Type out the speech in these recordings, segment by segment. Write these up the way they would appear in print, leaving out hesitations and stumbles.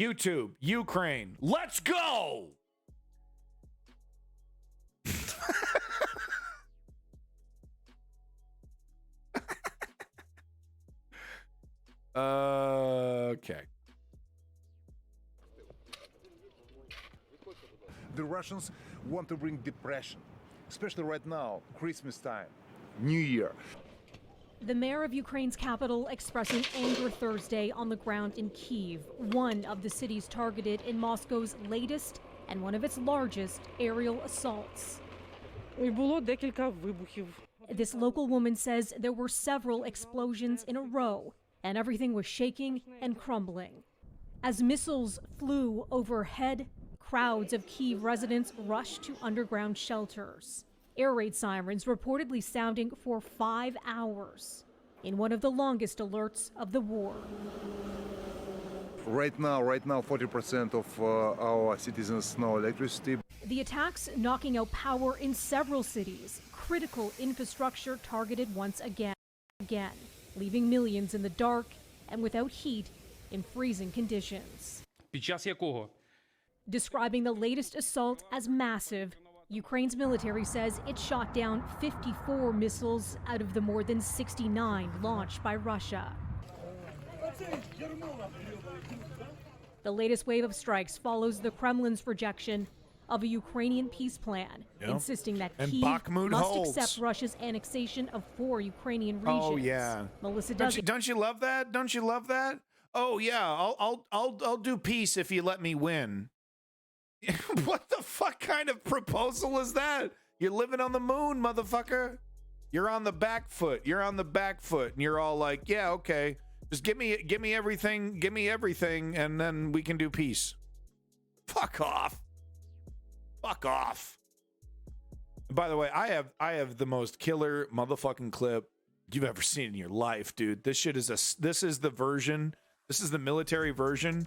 YouTube, Ukraine. Let's go. Okay. The Russians want to bring depression, especially right now, Christmas time, New Year. The mayor of Ukraine's capital expressing anger Thursday on the ground in Kyiv, one of the cities targeted in Moscow's latest and one of its largest aerial assaults. This local woman says there were several explosions in a row, and everything was shaking and crumbling. As missiles flew overhead, crowds of Kyiv residents rushed to underground shelters. Air raid sirens reportedly sounding for 5 hours in one of the longest alerts of the war. Right now, 40% of our citizens no electricity. The attacks knocking out power in several cities, critical infrastructure targeted once again, leaving millions in the dark and without heat in freezing conditions. Під час якого? Describing the latest assault as massive, Ukraine's military says it shot down 54 missiles out of the more than 69 launched by Russia. The latest wave of strikes follows the Kremlin's rejection of a Ukrainian peace plan, insisting that Kyiv must accept Russia's annexation of 4 Ukrainian regions. Oh yeah, Melissa, don't you love that? Don't you love that? Oh yeah, I'll do peace if you let me win. What the fuck kind of proposal is that? You're living on the moon, motherfucker. You're on the back foot. You're on the back foot, and you're all like, yeah, okay. Just give me everything, and then we can do peace. Fuck off. Fuck off. By the way, I have the most killer motherfucking clip you've ever seen in your life, dude. This is the military version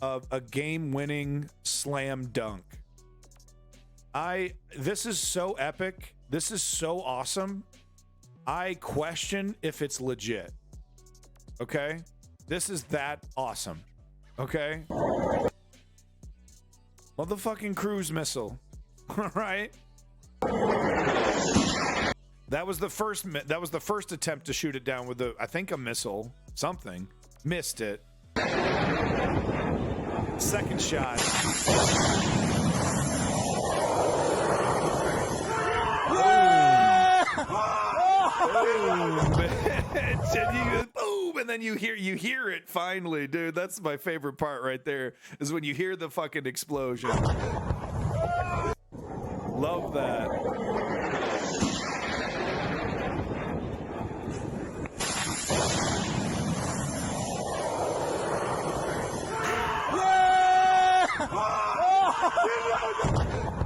of a game-winning slam dunk. This is so epic. This is so awesome. I question if it's legit. Okay? This is that awesome. Okay? Motherfucking cruise missile. All right? That was the first attempt to shoot it down with I think a missile, something. Missed it. Second shot. Boom, and then you hear it finally, dude. That's my favorite part right there, is when you hear the fucking explosion. Love that.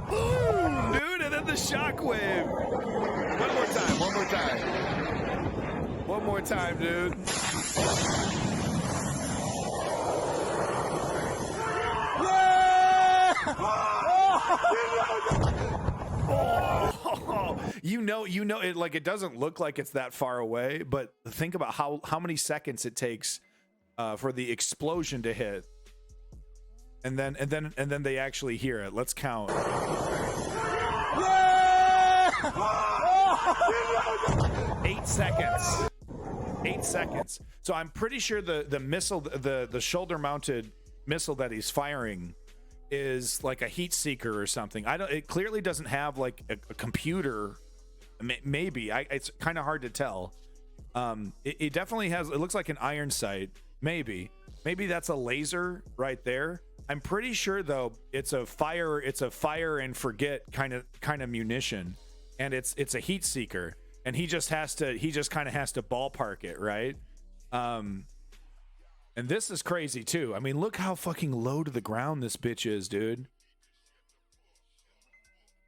Boom, dude, and then the shockwave. One more time, dude. Oh, you know it, like, it doesn't look like it's that far away, but think about how many seconds it takes for the explosion to hit. And then they actually hear it. Let's count. 8 seconds. 8 seconds. So I'm pretty sure the missile, the shoulder mounted missile that he's firing is like a heat seeker or something. It clearly doesn't have like a computer. Maybe it's kind of hard to tell. It definitely has. It looks like an iron sight. Maybe that's a laser right there. I'm pretty sure though it's a fire and forget kind of munition, and it's a heat seeker, and he just kind of has to ballpark it, right? And this is crazy too. I mean, look how fucking low to the ground this bitch is, dude.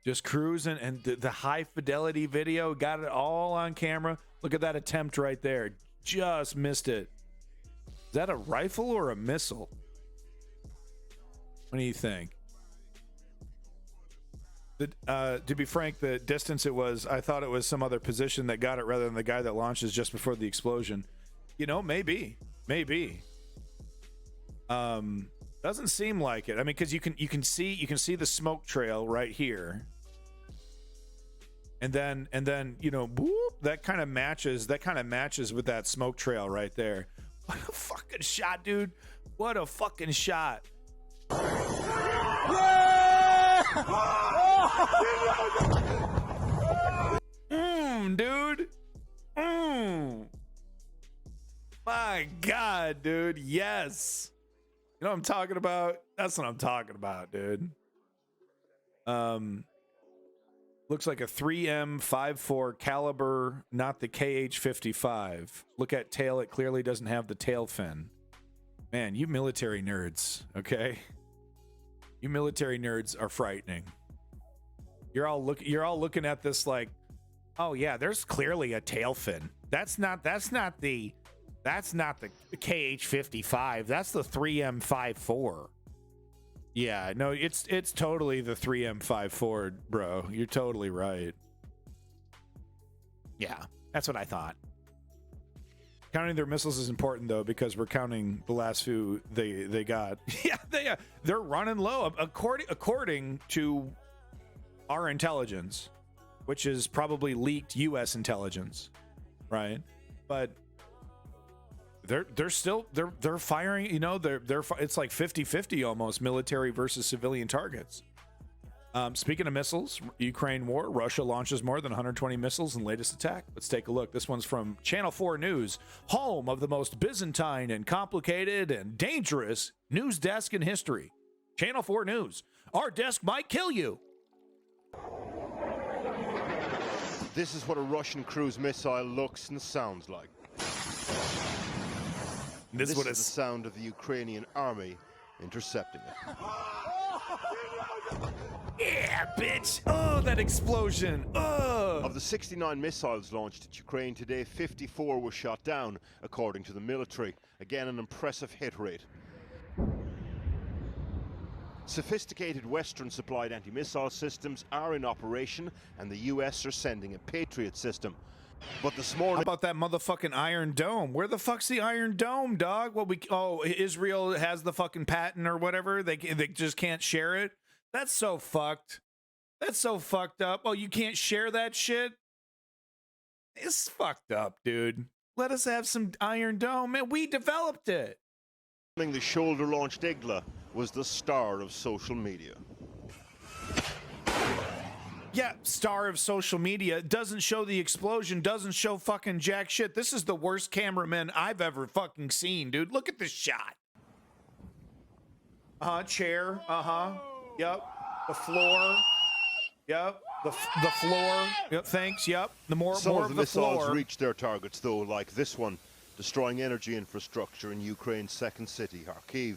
Just cruising, and the high fidelity video, got it all on camera. Look at that attempt right there. Just missed it. Is that a rifle or a missile? What do you think? To be frank, the distance it was, I thought it was some other position that got it rather than the guy that launches just before the explosion. You know, maybe. Doesn't seem like it. I mean, because you can see the smoke trail right here, and then boop, that kind of matches with that smoke trail right there. What a fucking shot, dude! What a fucking shot! Dude. My God, dude. Yes. You know what I'm talking about? That's what I'm talking about, dude. Looks like a 3M54 caliber, not the KH-55. Look at tail. It clearly doesn't have the tail fin. Man, you military nerds, okay? You military nerds are frightening. You're all looking at this like, oh yeah, there's clearly a tail fin. That's not the KH-55. That's the 3M54. Yeah, no, it's totally the 3M54, bro. You're totally right. Yeah, that's what I thought. Counting their missiles is important though, because we're counting the last few they got. Yeah, they're running low according to our intelligence, which is probably leaked U.S. intelligence, right? But they're still firing. You know, it's like 50-50 almost, military versus civilian targets. Speaking of missiles, Ukraine war, Russia launches more than 120 missiles in latest attack. Let's take a look. This one's from Channel 4 News, home of the most Byzantine and complicated and dangerous news desk in history. Channel 4 News. Our desk might kill you. This is what a Russian cruise missile looks and sounds like. This is the sound of the Ukrainian army intercepting it. Yeah, bitch! Oh, that explosion! Oh! Of the 69 missiles launched at Ukraine today, 54 were shot down, according to the military. Again, an impressive hit rate. Sophisticated Western-supplied anti-missile systems are in operation, and the US are sending a Patriot system. But this morning... How about that motherfucking Iron Dome? Where the fuck's the Iron Dome, dog? Israel has the fucking patent or whatever. They just can't share it. That's so fucked. That's so fucked up. Oh, you can't share that shit? It's fucked up, dude. Let us have some Iron Dome. Man, we developed it. The shoulder-launched Igla was the star of social media. Yeah, star of social media. Doesn't show the explosion, doesn't show fucking jack shit. This is the worst cameraman I've ever fucking seen, dude. Look at this shot. Chair. Yep. The floor. Yep. The floor. Yep. Thanks. Yep. Some of the missiles reached their targets, though, like this one, destroying energy infrastructure in Ukraine's second city, Kharkiv.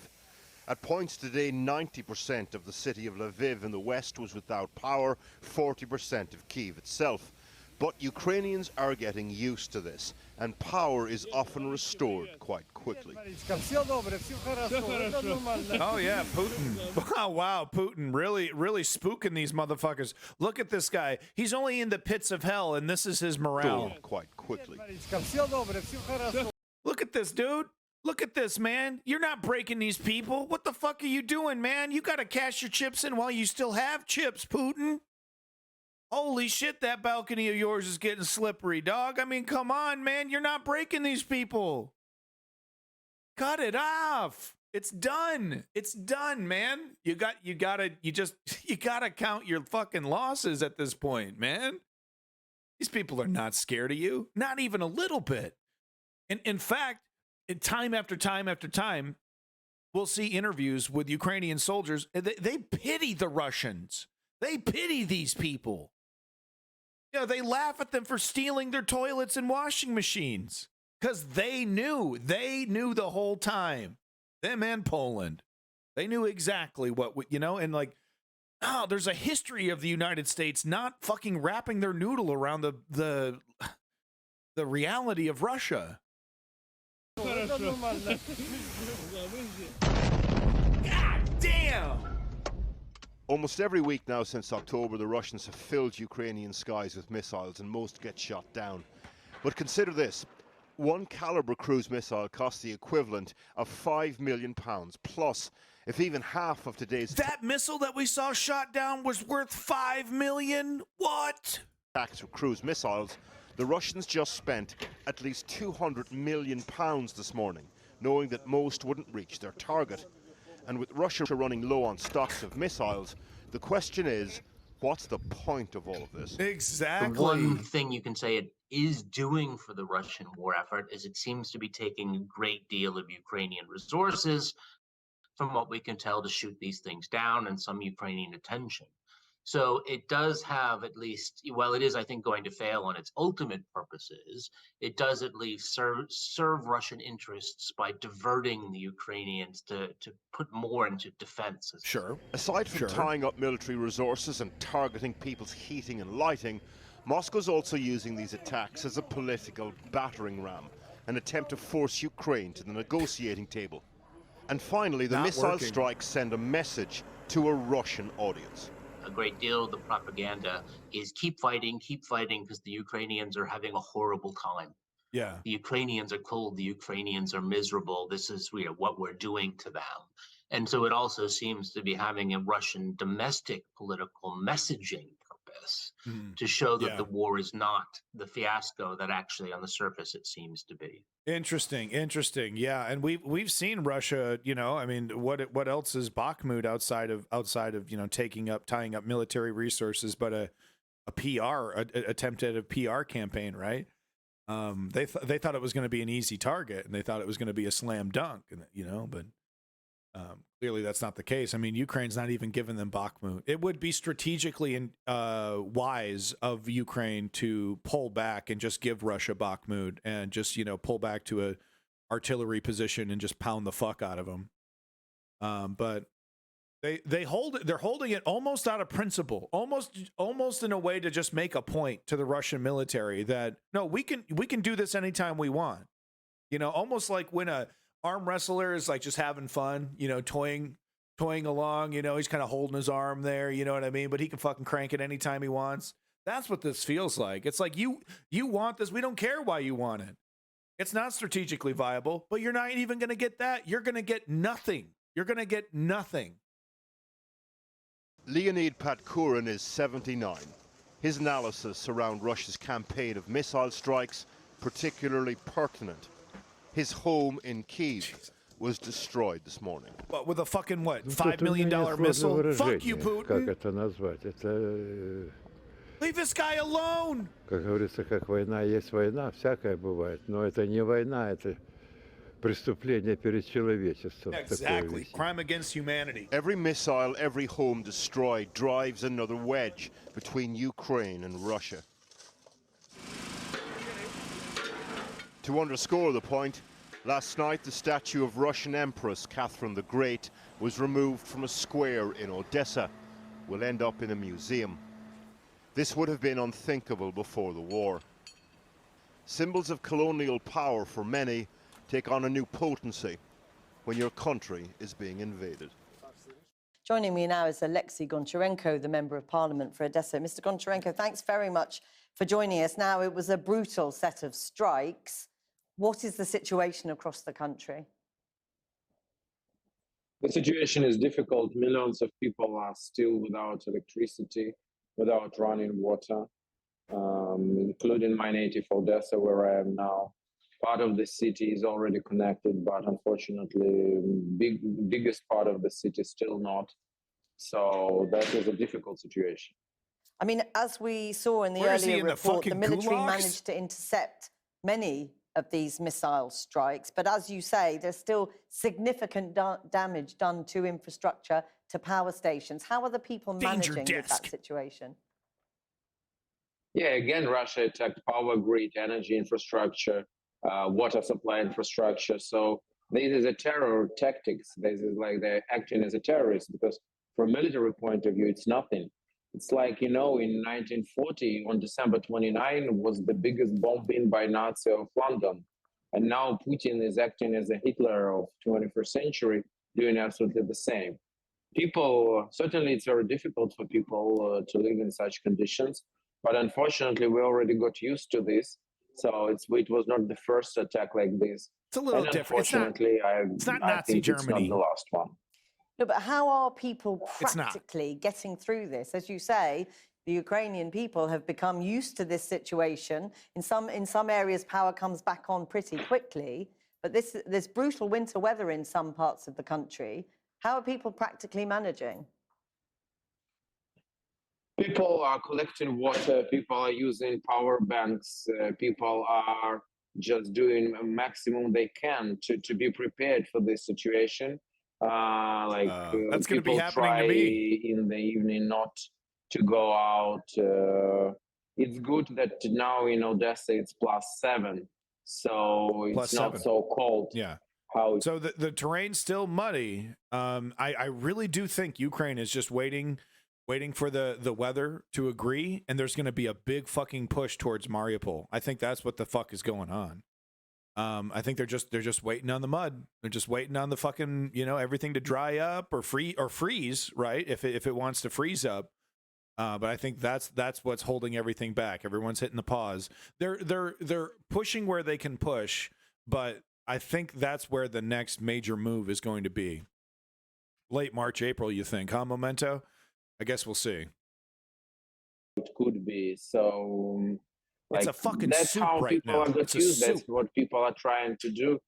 At points today, 90% of the city of Lviv in the west was without power, 40% of Kyiv itself. But Ukrainians are getting used to this, and power is often restored quite quickly. Oh yeah, Putin. Oh, wow, Putin really spooking these motherfuckers. Look at this guy. He's only in the pits of hell, and this is his morale. Quite quickly. Look at this, dude. Look at this, man. You're not breaking these people. What the fuck are you doing, man? You gotta cash your chips in while you still have chips, Putin. Holy shit, that balcony of yours is getting slippery, dog. I mean, come on, man. You're not breaking these people. Cut it off. It's done. It's done, man. You gotta count your fucking losses at this point, man. These people are not scared of you. Not even a little bit. And in fact, time after time after time, we'll see interviews with Ukrainian soldiers. They pity the Russians. They pity these people. Yeah, they laugh at them for stealing their toilets and washing machines because they knew the whole time. Them and Poland, they knew exactly what, and like, oh, there's a history of the United States not fucking wrapping their noodle around the reality of Russia. God damn! Almost every week now since October, the Russians have filled Ukrainian skies with missiles, and most get shot down. But consider this. one Calibre cruise missile costs the equivalent of £5 million plus. If even half of today's That missile that we saw shot down was worth $5 million? What? attacks with cruise missiles, the Russians just spent at least £200 million this morning, knowing that most wouldn't reach their target. And with Russia running low on stocks of missiles, the question is, what's the point of all of this? Exactly. The one thing you can say it is doing for the Russian war effort is it seems to be taking a great deal of Ukrainian resources, from what we can tell, to shoot these things down, and some Ukrainian attention. So it does have, at least, while it is, I think, going to fail on its ultimate purposes, it does at least serve Russian interests by diverting the Ukrainians to put more into defense. Sure. Aside from tying up military resources and targeting people's heating and lighting, Moscow's also using these attacks as a political battering ram, an attempt to force Ukraine to the negotiating table. And finally, the missile strikes send a message to a Russian audience. A great deal of the propaganda is keep fighting, because the Ukrainians are having a horrible time. Yeah. The Ukrainians are cold, the Ukrainians are miserable. This is what we're doing to them. And so it also seems to be having a Russian domestic political messaging purpose to show that the war is not the fiasco that actually on the surface it seems to be. Interesting. Yeah, and we've seen Russia. I mean, what else is Bakhmut outside of tying up military resources, but a PR attempt at a PR campaign, right? They thought it was going to be an easy target, and they thought it was going to be a slam dunk, but clearly that's not the case. I mean, Ukraine's not even giving them Bakhmut. It would be strategically wise of Ukraine to pull back and just give Russia Bakhmut and just, pull back to a artillery position and just pound the fuck out of them. But they're holding it almost out of principle, almost in a way to just make a point to the Russian military that, no, we can do this anytime we want. Almost like when a arm wrestler is like just having fun, toying along, he's kind of holding his arm there, you know what I mean? But he can fucking crank it anytime he wants. That's what this feels like. It's like you want this. We don't care why you want it. It's not strategically viable, but you're not even going to get that. You're going to get nothing. Leonid Patkurin is 79. His analysis around Russia's campaign of missile strikes particularly pertinent. His home in Kyiv was destroyed this morning. But with a fucking $5 million missile? Fuck you, Putin. Leave this guy alone. Как говорится, как война есть война, всякое бывает, но это не война, это преступление перед человечеством. Exactly. Crime against humanity. Every missile, every home destroyed drives another wedge between Ukraine and Russia. To underscore the point, last night the statue of Russian Empress Catherine the Great was removed from a square in Odessa. Will end up in a museum. This would have been unthinkable before the war. Symbols of colonial power for many take on a new potency when your country is being invaded. Joining me now is Alexei Goncharenko, the Member of Parliament for Odessa. Mr. Goncharenko, thanks very much for joining us. Now, it was a brutal set of strikes. What is the situation across the country? The situation is difficult. Millions of people are still without electricity, without running water, including my native Odessa, where I am now. Part of the city is already connected, but unfortunately, biggest part of the city still not. So that is a difficult situation. I mean, as we saw in the earlier report, the military managed to intercept many of these missile strikes. But as you say, there's still significant damage done to infrastructure, to power stations. How are the people managing with that situation? Yeah, again, Russia attacked power grid, energy infrastructure, water supply infrastructure. So this is a terror tactics. This is like they're acting as a terrorist, because from a military point of view, it's nothing. It's like, in 1940, on December 29, was the biggest bombing by Nazi of London. And now Putin is acting as a Hitler of 21st century, doing absolutely the same. People, certainly it's very difficult for people to live in such conditions. But unfortunately, we already got used to this. So it was not the first attack like this. It's a little and different. Unfortunately, It's not I Nazi think Germany. It's not the last one. No, but how are people It's not. practically getting through this? As you say, the Ukrainian people have become used to this situation. In some areas, power comes back on pretty quickly. But this brutal winter weather in some parts of the country, how are people practically managing? People are collecting water, people are using power banks, people are just doing a maximum they can to be prepared for this situation. That's going to be people happening try to me. in the evening not to go out. It's good that now in Odessa it's +7, so it's not +7. so cold. Yeah. So the terrain's still muddy. I really do think Ukraine is just waiting for the weather to agree, and there's going to be a big fucking push towards Mariupol. I think that's what the fuck is going on. I think they're just waiting on the mud. They're just waiting on the fucking, everything to dry up or freeze, right? If it wants to freeze up. But I think that's what's holding everything back. Everyone's hitting the pause. They're pushing where they can push, but I think that's where the next major move is going to be. Late March, April, you think, huh, Memento? I guess we'll see. it could be. So It's a fucking that's soup how right people now. are It's a confused. That's soup. what people are trying to do.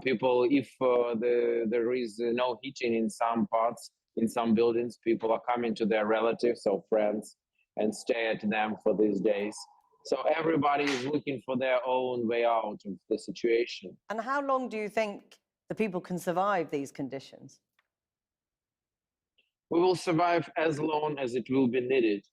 People, if there is no heating in some parts, in some buildings, people are coming to their relatives or friends and stay at them for these days. So everybody is looking for their own way out of the situation. And how long do you think the people can survive these conditions? We will survive as long as it will be needed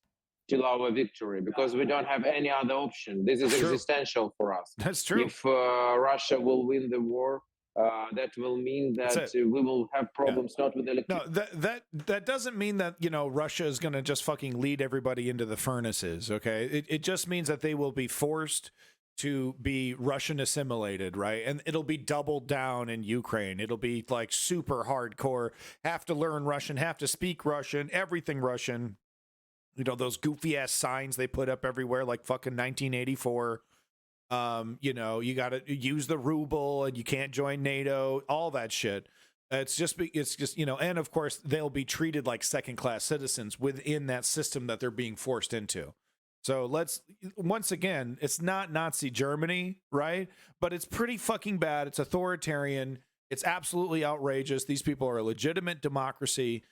till our victory, because we don't have any other option. This is True. existential for us. That's true. If Russia will win the war, that will mean that we will have problems not with electricity. No, that doesn't mean that, Russia is going to just fucking lead everybody into the furnaces, okay? It just means that they will be forced to be Russian assimilated, right? And it'll be doubled down in Ukraine. It'll be like super hardcore, have to learn Russian, have to speak Russian, everything Russian. Those goofy ass signs they put up everywhere like fucking 1984. You got to use the ruble and you can't join NATO, all that shit. It's just, and of course they'll be treated like second-class citizens within that system that they're being forced into. So once again, it's not Nazi Germany, right? But it's pretty fucking bad. It's authoritarian. It's absolutely outrageous. These people are a legitimate democracy.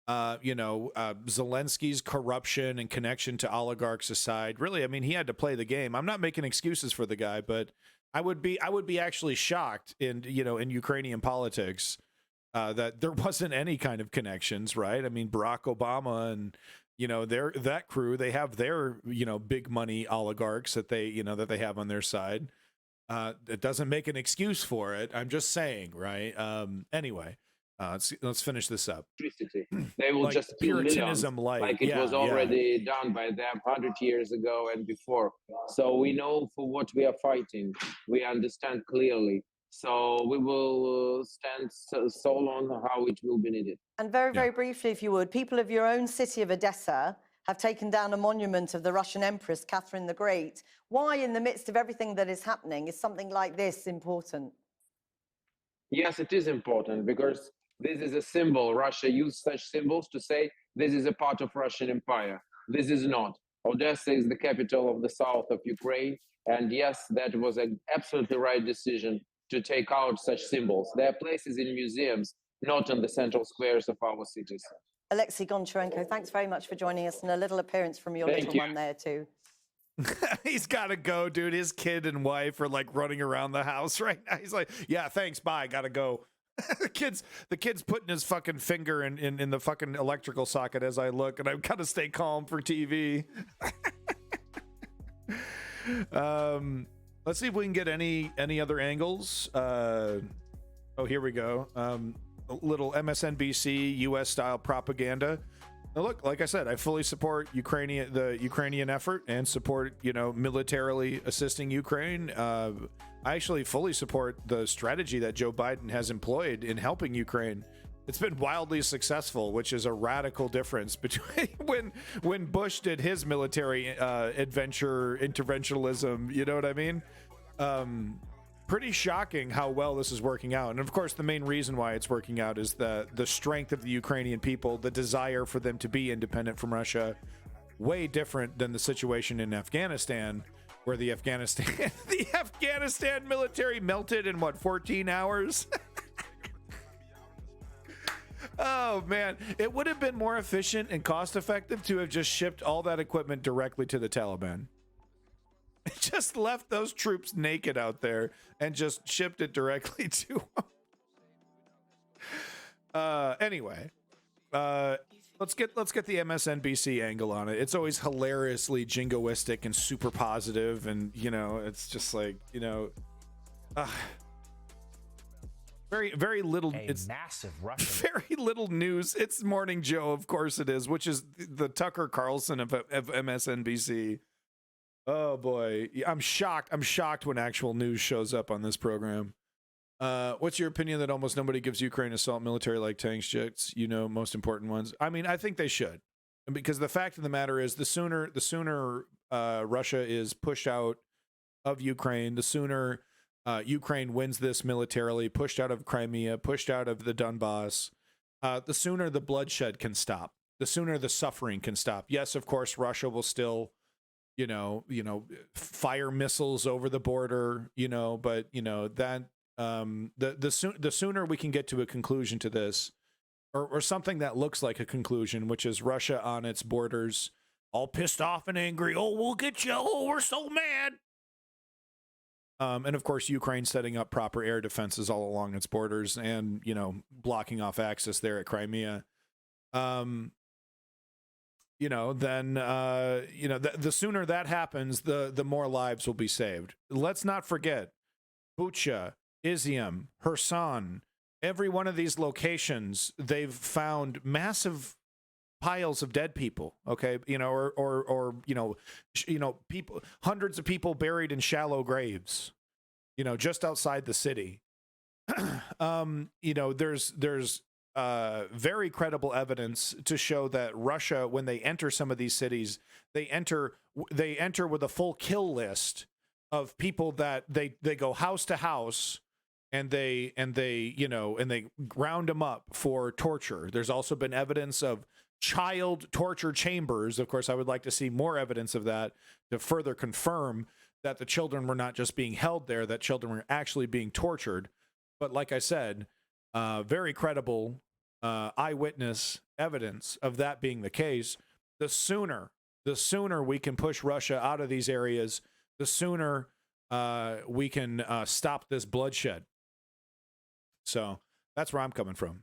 Zelensky's corruption and connection to oligarchs aside, really, I mean, he had to play the game. I'm not making excuses for the guy, but I would be actually shocked in Ukrainian politics that there wasn't any kind of connections, right? I mean, Barack Obama and that crew, they have their big money oligarchs that they have on their side. It doesn't make an excuse for it. I'm just saying, right? Anyway. Let's finish this up. They will just kill Puritanism millions, like it was already done by them 100 years ago and before. So we know for what we are fighting. We understand clearly. So we will stand so long how it will be needed. And very, very briefly, if you would, people of your own city of Odessa have taken down a monument of the Russian Empress, Catherine the Great. Why, in the midst of everything that is happening, is something like this important? Yes, it is important because this is a symbol. Russia used such symbols to say this is a part of Russian Empire. This is not. Odessa is the capital of the south of Ukraine. And yes, that was an absolutely right decision to take out such symbols. There are places in museums, not in the central squares of our cities. Alexei Goncharenko, thanks very much for joining us, and a little appearance from your little one there too. He's got to go, dude. His kid and wife are like running around the house right now. He's like, yeah, thanks, bye, gotta go. The kid's putting his fucking finger in the fucking electrical socket as I look, and I've got to stay calm for TV. Let's see if we can get any other angles. Oh, here we go. A little MSNBC US style propaganda. Now look, like I said, I fully support the Ukrainian effort and support, militarily assisting Ukraine. I actually fully support the strategy that Joe Biden has employed in helping Ukraine, It's been wildly successful, which is a radical difference between when Bush did his military adventure interventionalism. You know what I mean? Pretty shocking how well this is working out. And of course, the main reason why it's working out is the strength of the Ukrainian people, the desire for them to be independent from Russia. Way different than the situation in Afghanistan, where the Afghanistan military melted in 14 hours. Oh man, it would have been more efficient and cost effective to have just shipped all that equipment directly to the Taliban. Just left those troops naked out there and just shipped it directly to them. Anyway, let's get the MSNBC angle on it. It's always hilariously jingoistic and super positive, and you know, it's just like, you know, very little. It's massive Russian. Very little news. It's Morning Joe, of course it is, which is the Tucker Carlson of MSNBC. Oh boy, I'm shocked. I'm shocked when actual news shows up on this program. What's your opinion that almost nobody gives Ukraine assault military like tanks, jets? You know, most important ones. I mean, I think they should, because the fact of the matter is, the sooner Russia is pushed out of Ukraine, the sooner Ukraine wins this militarily, pushed out of Crimea, pushed out of the Donbass, the sooner the bloodshed can stop, the sooner the suffering can stop. Yes, of course, Russia will still, you know, fire missiles over the border, you know, but you know that the sooner we can get to a conclusion to this, or something that looks like a conclusion, which is Russia on its borders, all pissed off and angry. Oh, we'll get you. Oh, we're so mad. And of course, Ukraine setting up proper air defenses all along its borders, and you know, blocking off access there at Crimea. You know, then, you know, the sooner that happens, the more lives will be saved. Let's not forget Bucha, Izium, Kherson, every one of these locations, they've found massive piles of dead people. Okay. You know, or people, hundreds of people buried in shallow graves, you know, just outside the city. You know, there's very credible evidence to show that Russia, when they enter some of these cities, they enter with a full kill list of people that they go house to house, and they round them up for torture. There's also been evidence of child torture chambers. Of course, I would like to see more evidence of that to further confirm that the children were not just being held there, that children were actually being tortured. But like I said, very credible eyewitness evidence of that being the case. The sooner we can push Russia out of these areas, the sooner we can stop this bloodshed. So that's where I'm coming from.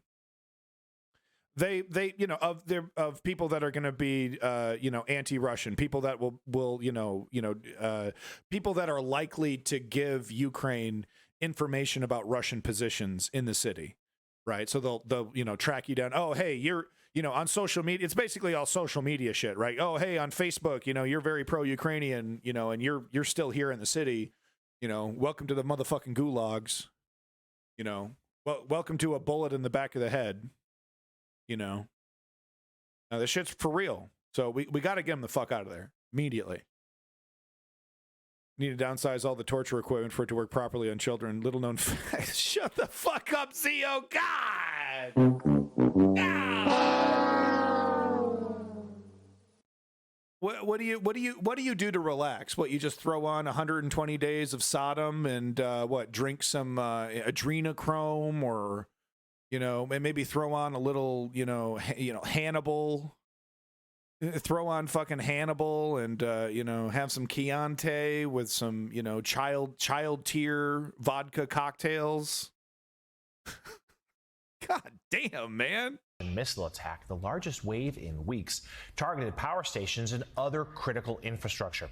They you know, of people that are going to be you know, anti-Russian, people that will people that are likely to give Ukraine information about Russian positions in the city, right? So they'll you know, track you down. Oh, hey, you're, you know, on social media. It's basically all social media shit, right? Oh, hey, on Facebook, you know, you're very pro-Ukrainian, you know, and you're still here in the city, you know, welcome to the motherfucking gulags, you know, well, welcome to a bullet in the back of the head, you know. Now this shit's for real, so we got to get them the fuck out of there immediately. Need to downsize all the torture equipment for it to work properly on children. Little known fact. Shut the fuck up, Zio. God. What do you do to relax? What, you just throw on 120 days of Sodom and drink some adrenochrome, or you know, and maybe throw on a little, you know, Hannibal. Throw on fucking Hannibal and, you know, have some Chianti with some, you know, child tier vodka cocktails. God damn, man. Missile attack, the largest wave in weeks, targeted power stations and other critical infrastructure.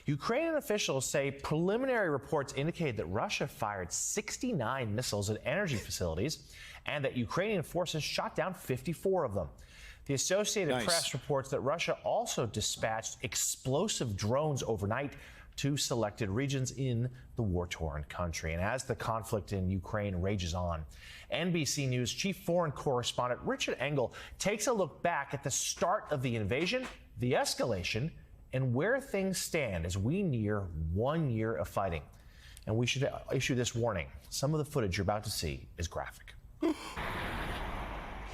Ukrainian officials say preliminary reports indicate that Russia fired 69 missiles at energy facilities and that Ukrainian forces shot down 54 of them. The Associated Press reports that Russia also dispatched explosive drones overnight, to selected regions in the war-torn country. And as the conflict in Ukraine rages on, NBC News chief foreign correspondent Richard Engel takes a look back at the start of the invasion, the escalation, and where things stand as we near 1 year of fighting. And we should issue this warning. Some of the footage you're about to see is graphic.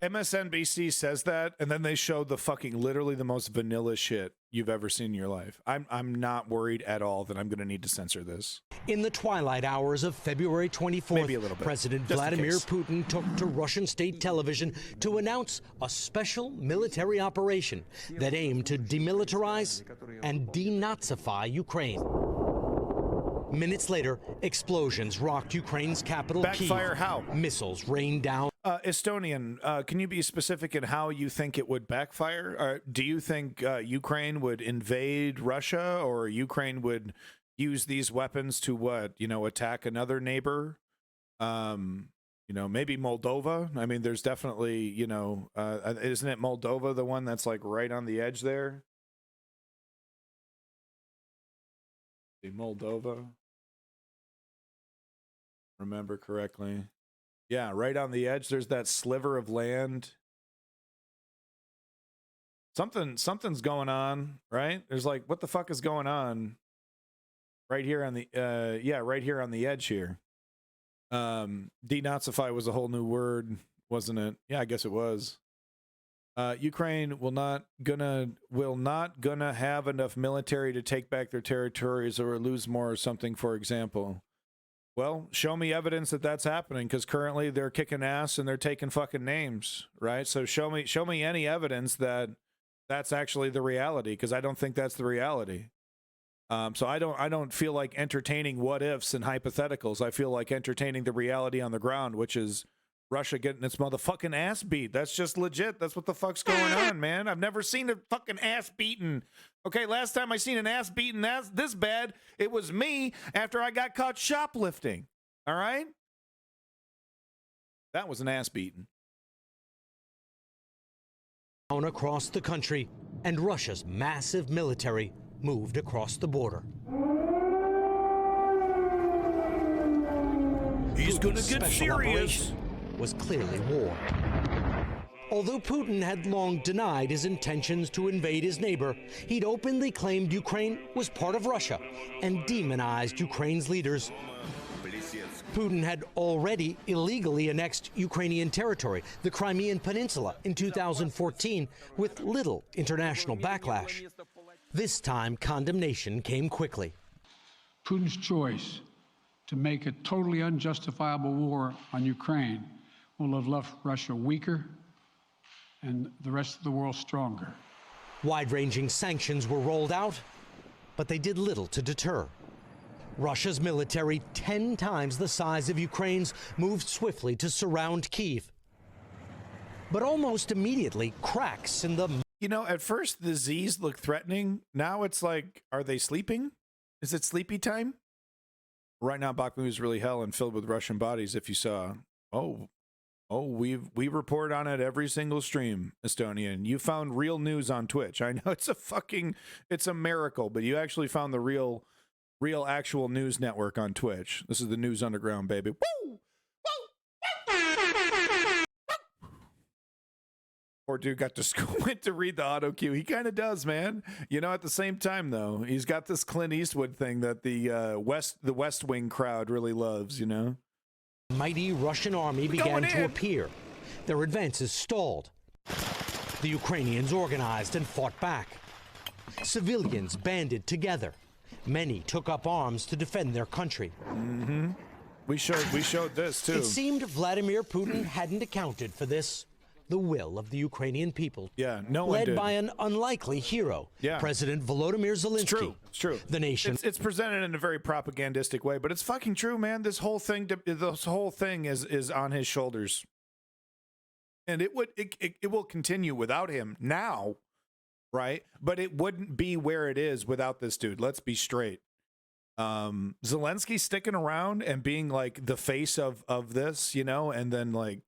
MSNBC says that, and then they show the fucking literally the most vanilla shit you've ever seen in your life. I'm not worried at all that I'm going to need to censor this. In the twilight hours of February 24th, President Vladimir Putin took to Russian state television to announce a special military operation that aimed to demilitarize and denazify Ukraine. Minutes later, explosions rocked Ukraine's capital, Backfire Kyiv. how? Missiles rained down. Estonian, can you be specific in how you think it would backfire? Do you think Ukraine would invade Russia, or Ukraine would use these weapons to what? You know, attack another neighbor? You know, maybe Moldova. I mean, there's definitely, you know, isn't it Moldova the one that's like right on the edge there? Moldova. Remember correctly. Yeah, right on the edge. There's that sliver of land. Something's going on, right? There's like, what the fuck is going on? Right here on the right here on the edge here. Denazify was a whole new word, wasn't it? Yeah, I guess it was. Ukraine will not gonna have enough military to take back their territories or lose more or something, for example. Well, show me evidence that that's happening, because currently they're kicking ass and they're taking fucking names, right? So show me any evidence that that's actually the reality, because I don't think that's the reality. So I don't feel like entertaining what ifs and hypotheticals. I feel like entertaining the reality on the ground, which is Russia getting its motherfucking ass beat. That's just legit. That's what the fuck's going on, man. I've never seen a fucking ass beaten. Okay, last time I seen an ass beaten this bad, it was me after I got caught shoplifting. All right? That was an ass beaten. Across the country, and Russia's massive military moved across the border. He's gonna get serious. Was clearly war. Although Putin had long denied his intentions to invade his neighbor, he'd openly claimed Ukraine was part of Russia and demonized Ukraine's leaders. Putin had already illegally annexed Ukrainian territory, the Crimean Peninsula, in 2014, with little international backlash. This time, condemnation came quickly. Putin's choice to make a totally unjustifiable war on Ukraine will have left Russia weaker and the rest of the world stronger. Wide-ranging sanctions were rolled out, but they did little to deter. Russia's military, 10 times the size of Ukraine's, moved swiftly to surround Kyiv. But almost immediately, cracks in the... You know, at first the Z's look threatening. Now it's like, are they sleeping? Is it sleepy time? Right now, Bakhmut is really hell and filled with Russian bodies, if you saw. Oh, we report on it every single stream, Estonian. You found real news on Twitch. I know it's a miracle, but you actually found the real actual news network on Twitch. This is the News Underground, baby. Woo! Poor dude got to went to read the auto cue. He kind of does, man. You know, at the same time, though, he's got this Clint Eastwood thing that the West Wing crowd really loves, you know? Mighty Russian army began to appear. Their advances stalled. The Ukrainians organized and fought back. Civilians banded together. Many took up arms to defend their country. Mm-hmm. We showed this, too. It seemed Vladimir Putin hadn't accounted for this. The will of the Ukrainian people. Yeah, no one did. Led by an unlikely hero, President Volodymyr Zelensky. It's true. The nation. It's presented in a very propagandistic way, but it's fucking true, man. This whole thing is on his shoulders, and it will continue without him now, right? But it wouldn't be where it is without this dude. Let's be straight. Zelensky sticking around and being like the face of this, you know, and then like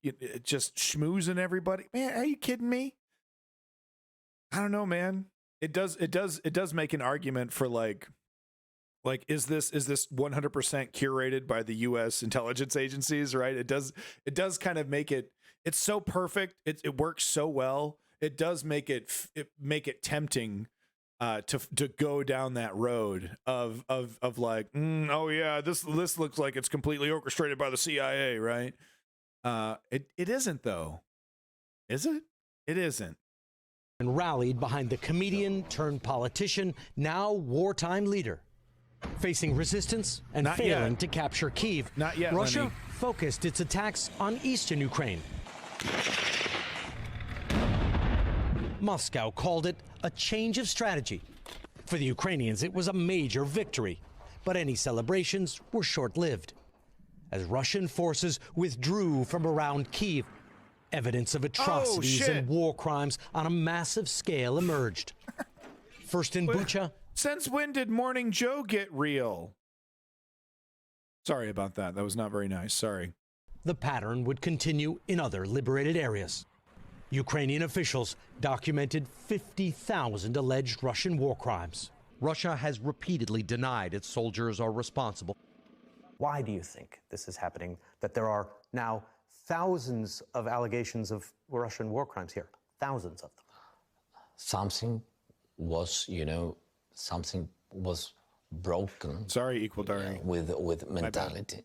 just schmoozing everybody. Man, are you kidding me? I don't know, man. It does make an argument for like Like, is this 100% curated by the U.S. intelligence agencies? Right? It does kind of make it. It's so perfect. It works so well. It does make it tempting to go down that road of like, oh yeah, this looks like it's completely orchestrated by the CIA, right? It isn't though, is it? It isn't. And rallied behind the comedian turned politician, now wartime leader. Facing resistance and Not failing yet. to capture Kyiv, Not yet, Russia Lenny. focused its attacks on eastern Ukraine. Moscow called it a change of strategy. For the Ukrainians, it was a major victory, but any celebrations were short-lived. As Russian forces withdrew from around Kyiv, evidence of atrocities and war crimes on a massive scale emerged. First in Bucha. Since when did Morning Joe get real? Sorry about that. That was not very nice. Sorry. The pattern would continue in other liberated areas. Ukrainian officials documented 50,000 alleged Russian war crimes. Russia has repeatedly denied its soldiers are responsible. Why do you think this is happening, that there are now thousands of allegations of Russian war crimes here? Thousands of them. Something was, something was broken. Sorry, Equaldari. With mentality,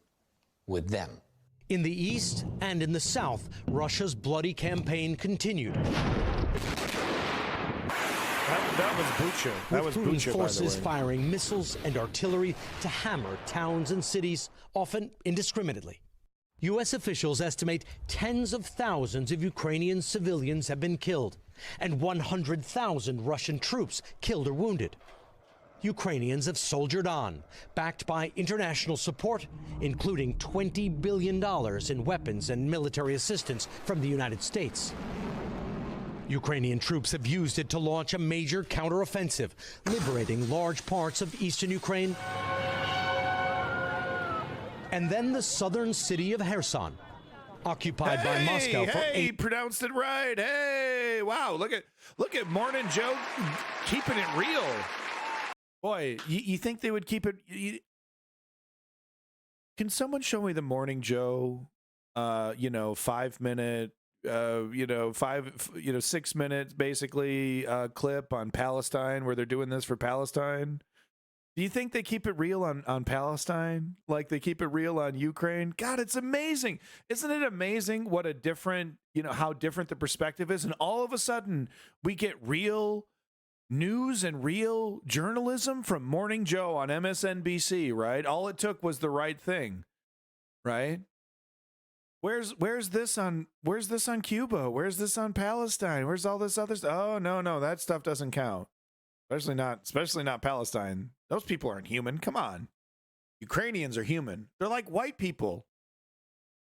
with them. In the east and in the south, Russia's bloody campaign continued. That was Bucha. That was With Putin's Bucha, forces by the way. firing missiles and artillery to hammer towns and cities, often indiscriminately. U.S. officials estimate tens of thousands of Ukrainian civilians have been killed, and 100,000 Russian troops killed or wounded. Ukrainians have soldiered on, backed by international support, including $20 billion in weapons and military assistance from the United States. Ukrainian troops have used it to launch a major counteroffensive, liberating large parts of eastern Ukraine. And then the southern city of Kherson, occupied by Moscow for He pronounced it right. Hey, wow, look at Morning Joe keeping it real. Boy, you think they would keep it? Can someone show me the Morning Joe, 5 minute, 6 minutes basically clip on Palestine where they're doing this for Palestine? Do you think they keep it real on Palestine like they keep it real on Ukraine? God, it's amazing. Isn't it amazing what a different, how different the perspective is? And all of a sudden we get real news and real journalism from Morning Joe on MSNBC, right? All it took was the right thing, right? Where's this on Cuba? Where's this on Palestine? Where's all this other stuff? Oh, no, that stuff doesn't count. Especially not Palestine. Those people aren't human. Come on. Ukrainians are human. They're like white people.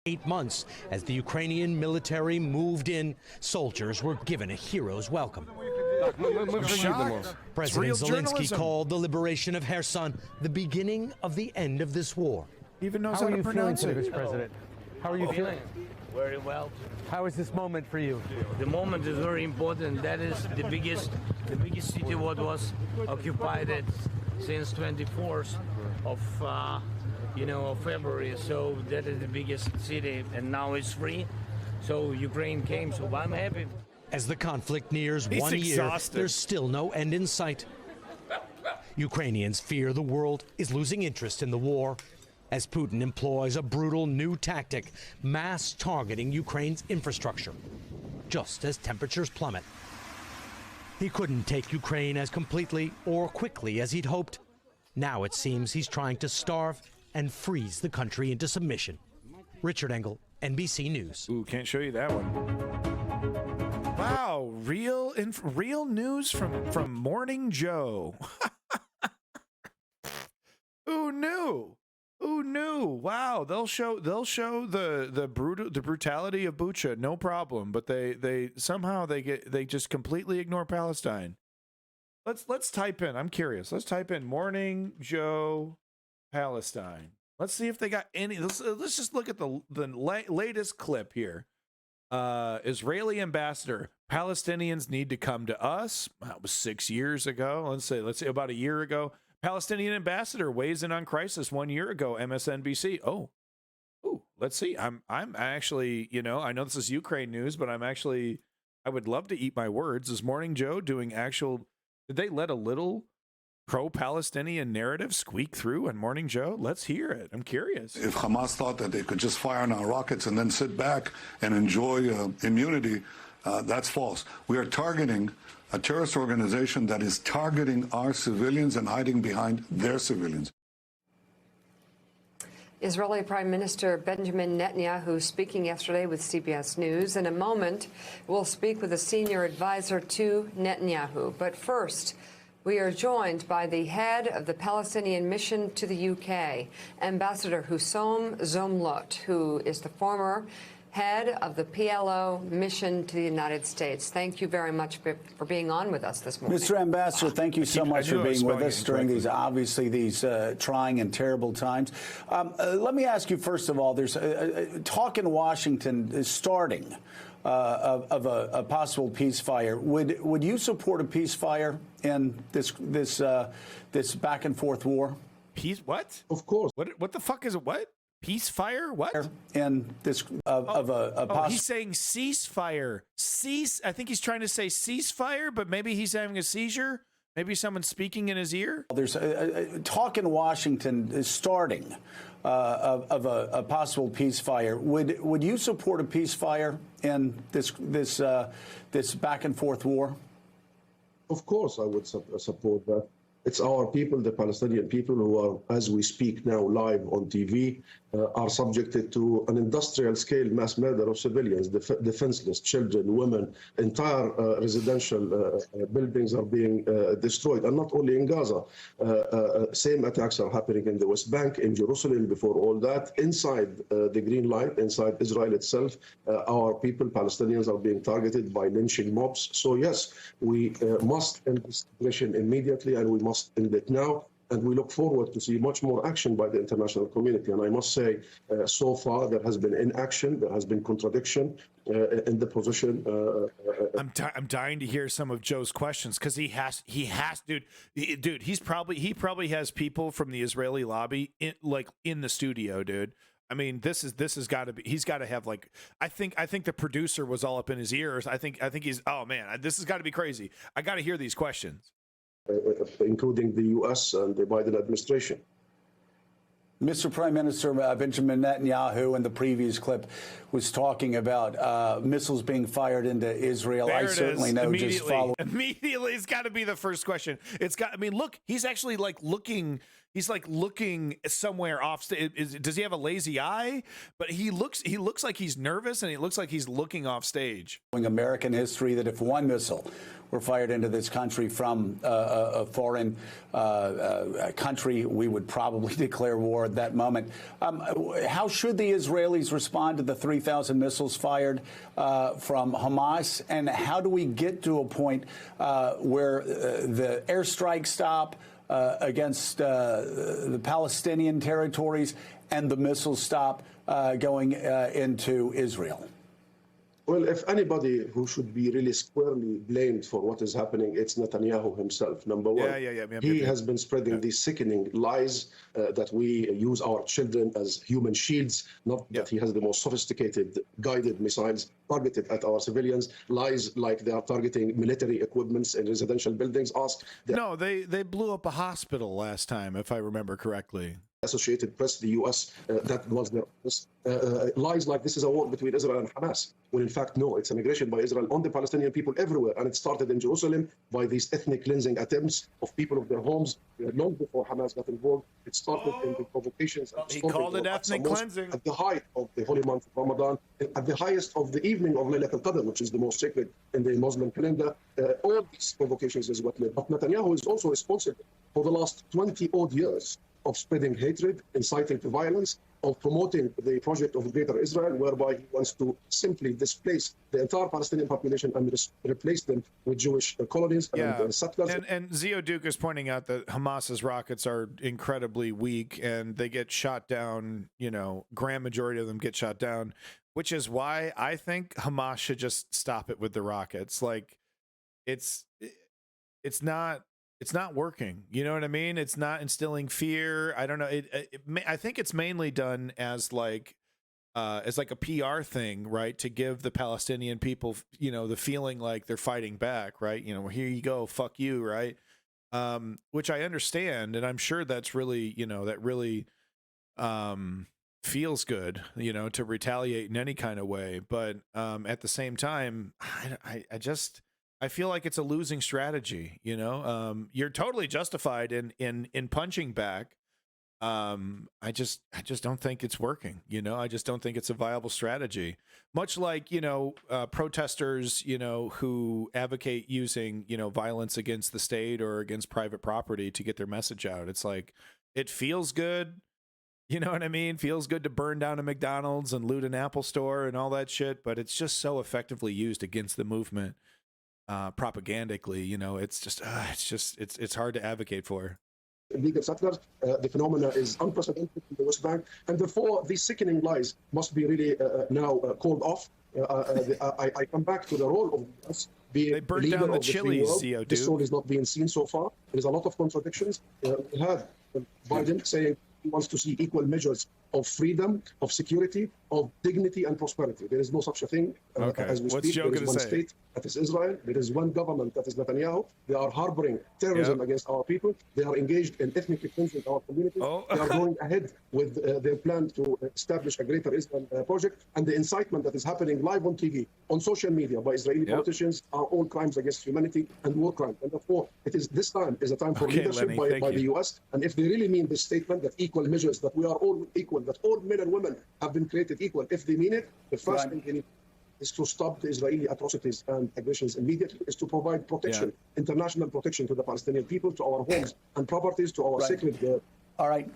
8 months as the Ukrainian military moved in, soldiers were given a hero's welcome. President Zelensky called the liberation of Kherson the beginning of the end of this war. Even knows how to pronounce it. Mr. President? How are you feeling? Very well. How is this moment for you? The moment is very important. That is the biggest city what was occupied since 24th of February. So that is the biggest city, and now it's free. So Ukraine came. So I'm happy. As the conflict nears 1 year, there's still no end in sight. Ukrainians fear the world is losing interest in the war as Putin employs a brutal new tactic, mass targeting Ukraine's infrastructure, just as temperatures plummet. He couldn't take Ukraine as completely or quickly as he'd hoped. Now it seems he's trying to starve and freeze the country into submission. Richard Engel, NBC News. Ooh, can't show you that one. Wow, real news from Morning Joe. Who knew? Who knew? Wow, they'll show the brutality of Bucha, no problem. But they somehow they just completely ignore Palestine. Let's type in. I'm curious. Let's type in Morning Joe Palestine. Let's see if they got any. Let's just look at the latest clip here. Israeli ambassador, Palestinians need to come to us. That was 6 years ago. Let's say about a year ago. Palestinian ambassador weighs in on crisis 1 year ago, MSNBC. Oh, let's see. I'm actually, you know, I know this is Ukraine news, but I would love to eat my words. Is Morning Joe doing actual, did they let a little pro-Palestinian narrative squeak through on Morning Joe? Let's hear it. I'm curious. If Hamas thought that they could just fire on our rockets and then sit back and enjoy immunity, that's false. We are targeting a terrorist organization that is targeting our civilians and hiding behind their civilians. Israeli Prime Minister Benjamin Netanyahu speaking yesterday with CBS News. In a moment, we'll speak with a senior advisor to Netanyahu. But first, we are joined by the head of the Palestinian mission to the UK, Ambassador Hussein Zomlot, who is the former head of the PLO mission to the United States. Thank you very much for being on with us this morning. Mr. Ambassador, thank you so much for being with us during these, obviously, these trying and terrible times. Let me ask you, first of all, there's talk in Washington is starting of a possible ceasefire. Would you support a ceasefire in this back and forth war? Peace? What? Of course. What the fuck is it? What? Peace fire? What? And this he's saying ceasefire. Cease. I think he's trying to say ceasefire, but maybe he's having a seizure. Maybe someone's speaking in his ear. There's talk in Washington is starting of a possible ceasefire. Would you support a ceasefire in this back and forth war? Of course, I would support that. It's our people, the Palestinian people, who are, as we speak now, live on TV, are subjected to an industrial-scale mass murder of civilians, defenseless children, women. Entire residential buildings are being destroyed, and not only in Gaza. Same attacks are happening in the West Bank, in Jerusalem. Before all that, inside the Green Line, inside Israel itself, our people, Palestinians, are being targeted by lynching mobs. So yes, we must end this situation immediately, and we must end it now. And we look forward to see much more action by the international community. And I must say, so far, there has been inaction, there has been contradiction in the position. I'm dying to hear some of Joe's questions, because he has, dude, he probably has people from the Israeli lobby in the studio, dude. I mean, this has got to be, he's got to have, like, I think the producer was all up in his ears. I think he's, oh man, this has got to be crazy. I got to hear these questions. Including the U.S. and the Biden administration. Mr. Prime Minister Benjamin Netanyahu in the previous clip was talking about missiles being fired into Israel. There I certainly know. Immediately, it's got to be the first question. It's got. I mean, look, he's actually looking. He's looking somewhere off. Does he have a lazy eye? But he looks like he's nervous, and he looks like he's looking off stage. American history that if one missile were fired into this country from a foreign country, we would probably declare war at that moment. How should the Israelis respond to the 3,000 missiles fired from Hamas? And how do we get to a point where the airstrikes stop against the Palestinian territories and the missiles stop going into Israel? Well, if anybody who should be really squarely blamed for what is happening, it's Netanyahu himself, number one. He has been spreading these sickening lies that we use our children as human shields, not that he has the most sophisticated guided missiles targeted at our civilians. Lies like they are targeting military equipments in residential buildings. No, they blew up a hospital last time, if I remember correctly. Associated Press, the U.S., that was their lies like this is a war between Israel and Hamas. When in fact, no, it's an aggression by Israel on the Palestinian people everywhere. And it started in Jerusalem by these ethnic cleansing attempts of people of their homes long before Hamas got involved. It started in the provocations. He called it ethnic cleansing. At the height of the holy month of Ramadan, at the highest of the evening of Laylat al-Qadr, which is the most sacred in the Muslim calendar, all these provocations is what led. But Netanyahu is also responsible for the last 20-odd years of spreading hatred, inciting to violence, of promoting the project of Greater Israel, whereby he wants to simply displace the entire Palestinian population and replace them with Jewish colonies and settlers. And Zio Duke is pointing out that Hamas's rockets are incredibly weak, and they get shot down, grand majority of them get shot down, which is why I think Hamas should just stop it with the rockets. Like, it's not it's not working. You know what I mean? It's not instilling fear. I don't know. I think it's mainly done as like a PR thing, right? To give the Palestinian people, the feeling like they're fighting back, right? Here you go, fuck you, right? Which I understand, and I'm sure that's really, that really feels good, to retaliate in any kind of way. But at the same time, I feel like it's a losing strategy. You're totally justified in punching back. I just don't think it's working. I just don't think it's a viable strategy. Much like, protesters, who advocate using, violence against the state or against private property to get their message out. It's like, it feels good. You know what I mean? Feels good to burn down a McDonald's and loot an Apple store and all that shit. But it's just so effectively used against the movement propagandically. It's hard to advocate for. Illegal settlers, the phenomena is unprecedented in the West Bank, and therefore these sickening lies must be really now called off. I come back to the role of us being they burned down the Chili's, dude. This role is not being seen so far. There's a lot of contradictions. We had Biden saying he wants to see equal measures of freedom, of security, of dignity and prosperity. There is no such a thing as we speak. There is one state that is Israel. There is one government that is Netanyahu. They are harboring terrorism against our people. They are engaged in ethnic cleansing our communities. They are going ahead with their plan to establish a greater Israel project. And the incitement that is happening live on TV, on social media by Israeli politicians are all crimes against humanity and war crimes. And therefore, this time is a time for leadership Lenny, by the U.S. And if they really mean this statement that equal measures, that we are all equal, that all men and women have been created equal, if they mean it, the first thing they need is to stop the Israeli atrocities and aggressions immediately, is to provide protection, international protection to the Palestinian people, to our homes and properties, to our sacred... All right.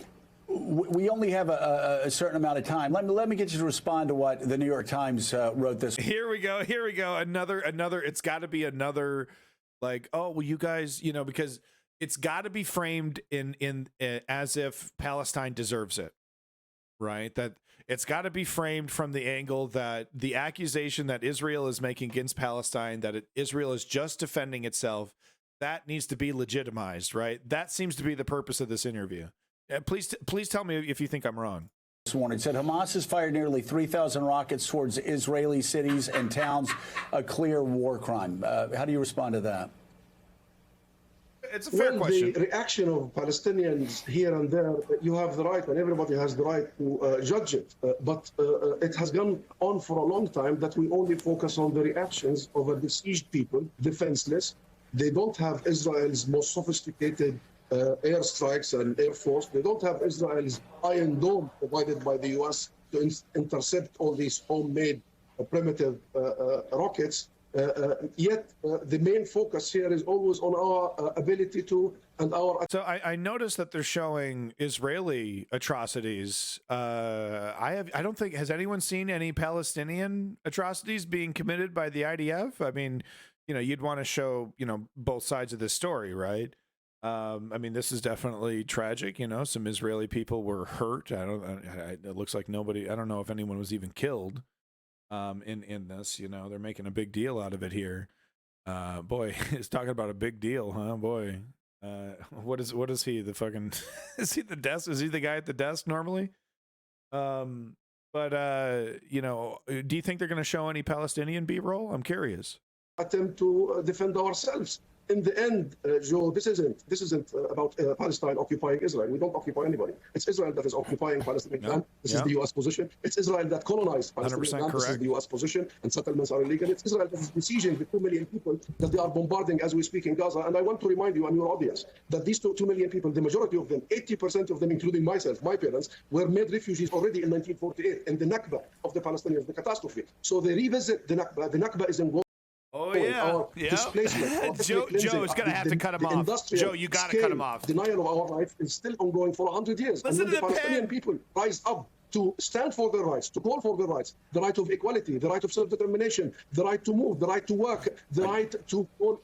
We only have a certain amount of time. Let me get you to respond to what the New York Times wrote this. Here we go. Another. It's got to be another, like, oh, well, you guys, because it's got to be framed in as if Palestine deserves it. Right, that it's got to be framed from the angle that the accusation that Israel is making against Palestine, that Israel is just defending itself, that needs to be legitimized, right? That seems to be the purpose of this interview. Please tell me if you think I'm wrong. This morning said Hamas has fired nearly 3,000 rockets towards Israeli cities and towns, a clear war crime. How do you respond to that? It's a fair question. The reaction of Palestinians here and there, you have the right, and everybody has the right to judge it. But it has gone on for a long time that we only focus on the reactions of a besieged people, defenseless. They don't have Israel's most sophisticated airstrikes and air force. They don't have Israel's Iron Dome provided by the U.S. to intercept all these homemade primitive rockets. Yet the main focus here is always on our ability to and our. So I noticed that they're showing Israeli atrocities. I don't think, has anyone seen any Palestinian atrocities being committed by the IDF? I mean, you'd want to show both sides of this story, right? I mean, this is definitely tragic. Some Israeli people were hurt. It looks like nobody. I don't know if anyone was even killed. In this, they're making a big deal out of it here. Boy, it's talking about a big deal, huh? Boy, what is he? The fucking is he the desk? Is he the guy at the desk normally? But do you think they're going to show any Palestinian B-roll? I'm curious. Attempt to defend ourselves. In the end, Joe, this isn't about Palestine occupying Israel. We don't occupy anybody. It's Israel that is occupying Palestinian land. This is the U.S. position. It's Israel that colonized Palestinian land. This is the U.S. position, and settlements are illegal. It's Israel that is besieging the 2 million people that they are bombarding as we speak in Gaza. And I want to remind you and your audience that these 2 million people, the majority of them, 80% of them, including myself, my parents, were made refugees already in 1948 in the Nakba of the Palestinians, the catastrophe. So they revisit the Nakba. The Nakba is in. Oh, yeah. Displacement. Joe is going to have to cut him off. Joe, you got to cut him off. Denial of our rights is still ongoing for 100 years. Listen and when the Palestinian people rise up to stand for their rights, to call for their rights, the right of equality, the right of self-determination, the right to move, the right to work, the right to own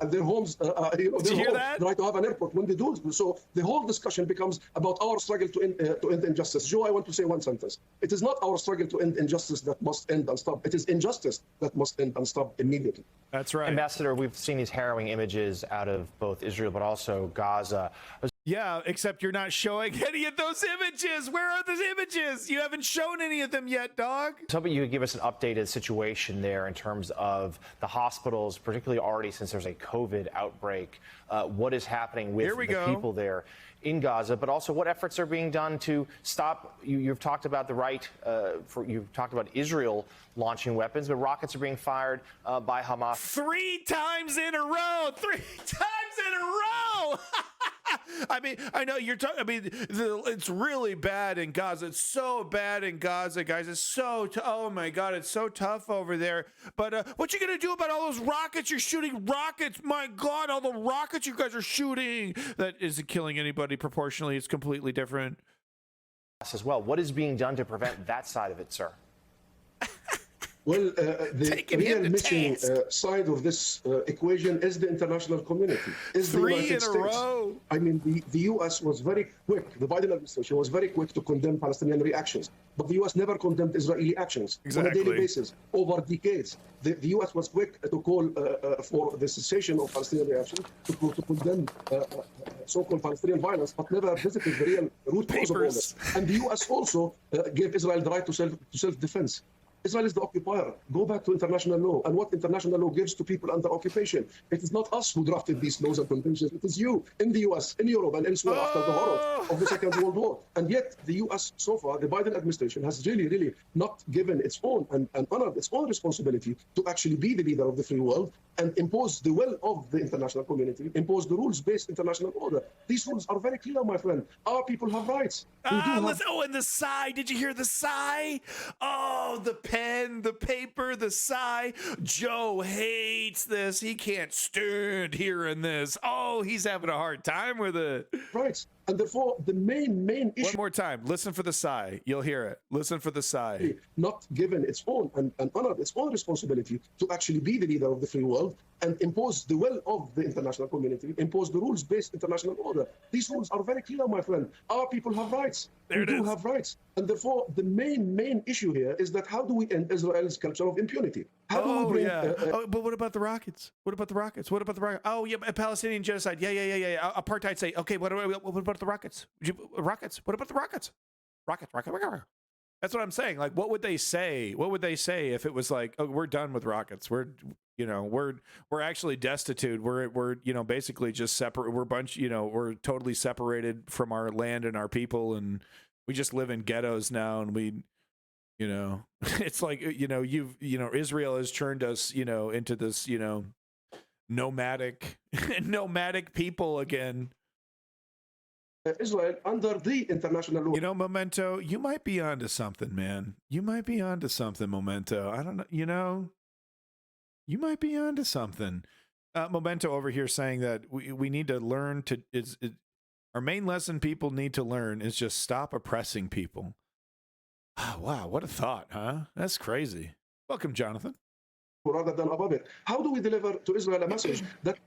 their homes, the right to have an airport when they do. So the whole discussion becomes about our struggle to end injustice. Joe, I want to say one sentence. It is not our struggle to end injustice that must end and stop. It is injustice that must end and stop immediately. That's right. Ambassador, we've seen these harrowing images out of both Israel but also Gaza. Yeah, except you're not showing any of those images. Where are those images? You haven't shown any of them yet, dog. So, but you could give us an updated situation there in terms of the hospitals, particularly already since there's a COVID outbreak. What is happening with the people there in Gaza, but also what efforts are being done to stop? You've talked about the right you've talked about Israel launching weapons, but rockets are being fired by Hamas 3 times in a row. 3 times in a row. I mean, I know you're talking. I mean, it's really bad in Gaza. It's so bad in Gaza, guys. It's so. Oh my God, it's so tough over there. But what you gonna do about all those rockets? You're shooting rockets. My God, all the rockets you guys are shooting. That isn't killing anybody proportionally. It's completely different. As well, what is being done to prevent that side of it, sir? Well, the real missing side of this equation is the international community, is the United States. 3 in a row. I mean, the U.S. was very quick, the Biden administration was very quick to condemn Palestinian reactions, but the U.S. never condemned Israeli actions on a daily basis over decades. The U.S. was quick to call for the cessation of Palestinian reactions, to condemn so-called Palestinian violence, but never visited the real root cause of all this. And the U.S. also gave Israel the right to self-defense. Israel is the occupier. Go back to international law and what international law gives to people under occupation. It is not us who drafted these laws and conventions. It is you in the US, in Europe, and elsewhere after the horror of the Second World War. And yet the US, so far, the Biden administration has really not given its own and honored its own responsibility to actually be the leader of the free world and impose the will of the international community, impose the rules-based international order. These rules are very clear, my friend. Our people have rights. And the sigh. Did you hear the sigh? Oh, the pen, the paper, the sigh. Joe hates this. He can't stand hearing this. Oh, he's having a hard time with it. Rights. And therefore, the main issue... One more time. Listen for the sigh. You'll hear it. Listen for the sigh. Not given its own and honored its own responsibility to actually be the leader of the free world and impose the will of the international community, impose the rules-based international order. These rules are very clear, my friend. Our people have rights. We do have rights. And therefore, the main issue here is that how do we end Israel's culture of impunity? How do we bring... but what about the rockets? What about the rockets? What about the rockets? Oh, yeah, Palestinian genocide. Yeah. Apartheid say, okay, what about the rockets? Rockets? What about the rockets? Rocket. That's what I'm saying. Like, what would they say? What would they say if it was like, oh, we're done with rockets. We're actually destitute. We're basically just separate. We're we're totally separated from our land and our people, and we just live in ghettos now. And we, it's like, Israel has turned us, into this, nomadic people again. Israel under the international law. Memento, you might be onto something, man. You might be onto something, Memento. I don't know, you might be onto something. Memento over here saying that we need to learn to, our main lesson people need to learn is just stop oppressing people. Oh, wow, what a thought, huh? That's crazy. Welcome, Jonathan. Rather than above it. How do we deliver to Israel a message that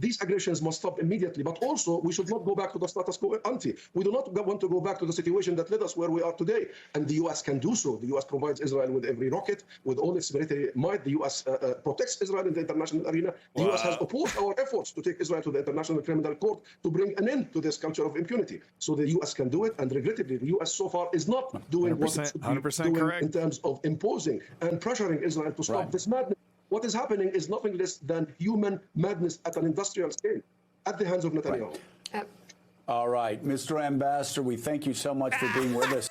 these aggressions must stop immediately, but also we should not go back to the status quo ante. We do not want to go back to the situation that led us where we are today. And the U.S. can do so. The U.S. provides Israel with every rocket, with all its military might. The U.S. protects Israel in the international arena. The U.S. has opposed our efforts to take Israel to the International Criminal Court to bring an end to this culture of impunity. So the U.S. can do it, and regrettably, the U.S. so far is not doing what it should be doing correct. In terms of imposing and pressuring Israel to stop this madness. What is happening is nothing less than human madness at an industrial scale at the hands of Netanyahu. All right, Mr. Ambassador, we thank you so much for being with us.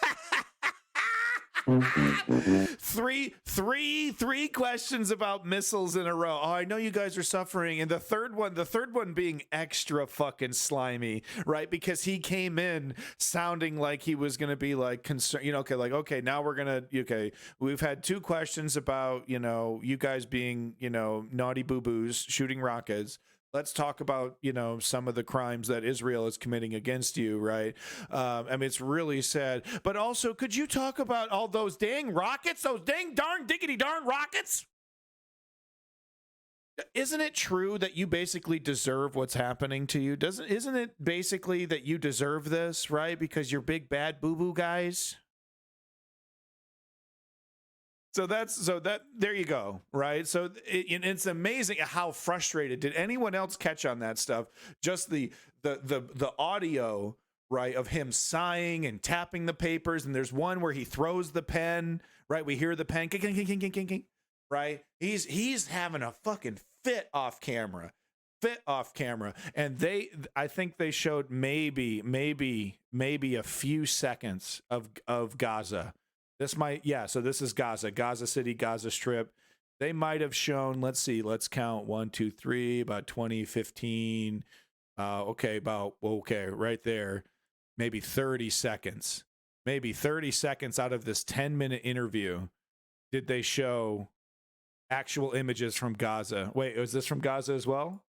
Three questions about missiles in a row. Oh, I know you guys are suffering. And the third one being extra fucking slimy, right? Because he came in sounding like he was going to be like concerned, okay, now we're going to, we've had 2 questions about, you guys being, naughty boo-boos shooting rockets. Let's talk about, you know, some of the crimes that Israel is committing against you, right? I mean, it's really sad. But also, could you talk about all those dang rockets, those dang darn diggity darn rockets? Isn't it true that you basically deserve what's happening to you? Isn't it basically that you deserve this, right? Because you're big bad boo-boo guys? So there you go, right? So it's amazing how frustrated. Did anyone else catch on that stuff? Just the audio, right, of him sighing and tapping the papers, and there's one where he throws the pen, right? We hear the pen, king, king, king, king, king, king, right? He's having a fucking fit off camera, and I think they showed maybe a few seconds of Gaza. This might, yeah, so this is Gaza City, Gaza Strip. They might have shown, let's see, let's count 1, 2, 3, about 2015. Okay, right there, maybe 30 seconds. Maybe 30 seconds out of this 10-minute interview did they show actual images from Gaza. Wait, is this from Gaza as well?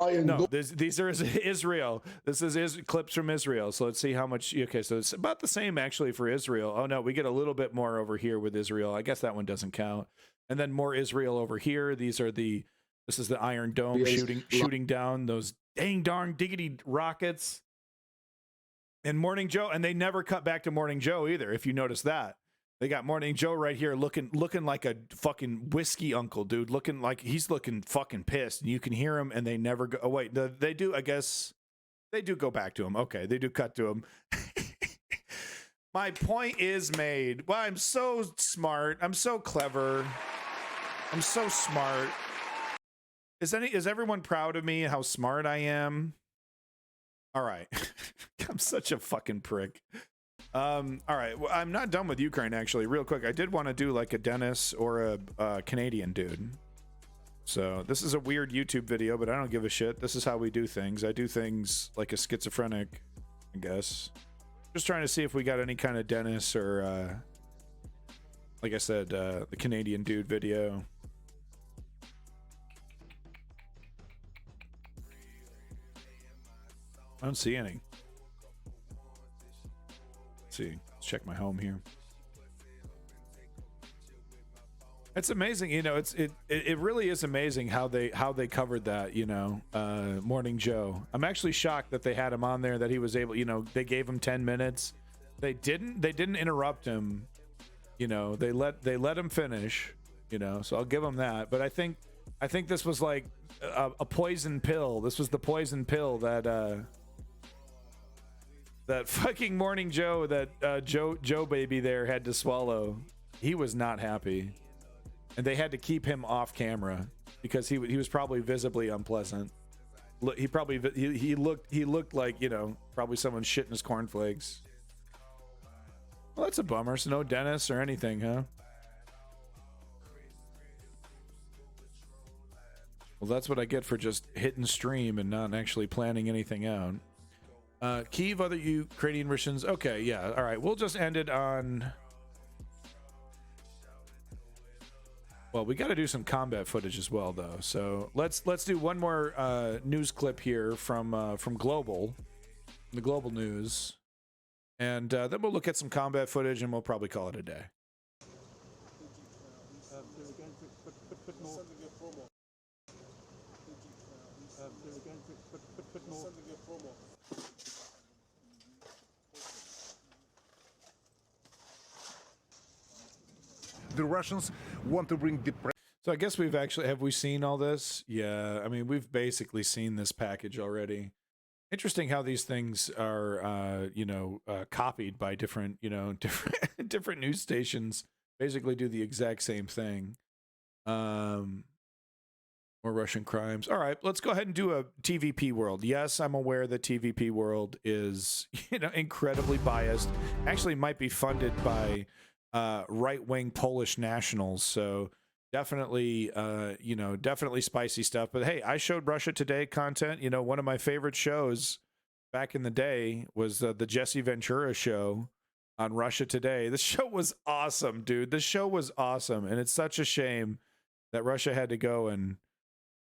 No, these are Israel. This is clips from Israel. So let's see how much. Okay, so it's about the same actually for Israel. Oh no, we get a little bit more over here with Israel. I guess that one doesn't count. And then more Israel over here. This is the Iron Dome shooting down those dang darn diggity rockets. And Morning Joe, and they never cut back to Morning Joe either, if you notice that. They got Morning Joe right here looking like a fucking whiskey uncle, dude. Looking like he's looking fucking pissed. And you can hear him, and they never go. Oh, wait, they do. I guess they do go back to him. Okay, they do cut to him. My point is made. Well, I'm so smart. I'm so clever. I'm so smart. Is everyone proud of me, how smart I am? All right. I'm such a fucking prick. All right, well, I'm not done with Ukraine, actually. Real quick, I did want to do like a Dennis or a Canadian dude. So this is a weird YouTube video, but I don't give a shit. This is how we do things. I do things like a schizophrenic, I guess. Just trying to see if we got any kind of Dennis or, like I said, the Canadian dude video. I don't see any. See, let's check my home here. It's amazing, you know. It really is amazing how they covered that, you know. Morning Joe. I'm actually shocked that they had him on there, that he was able, you know, they gave him 10 minutes. They didn't interrupt him, you know. They let him finish, you know. So I'll give him that. But I think this was like a poison pill. This was the poison pill that fucking Morning Joe, that Joe baby there had to swallow. He was not happy, and they had to keep him off camera because he was probably visibly unpleasant. He looked like, you know, probably someone shitting his cornflakes. Well, that's a bummer. So no Dennis or anything, huh? Well, that's what I get for just hitting stream and not actually planning anything out. Kyiv, other Ukrainian Russians. Okay, yeah, all right. We'll just end it on. Well, we got to do some combat footage as well, though. So let's do one more news clip here from Global, the Global News, and then we'll look at some combat footage, and we'll probably call it a day. The Russians want to bring depression. So I guess have we seen all this? Yeah, I mean, we've basically seen this package already. Interesting how these things are, copied by different different news stations. Basically, do the exact same thing. More Russian crimes. All right, let's go ahead and do a TVP World. Yes, I'm aware that TVP World is, incredibly biased. Actually, might be funded by right-wing Polish nationals. So definitely, definitely spicy stuff. But hey, I showed Russia Today content. You know, one of my favorite shows back in the day was the Jesse Ventura show on Russia Today. This show was awesome, dude. This show was awesome. And it's such a shame that Russia had to go and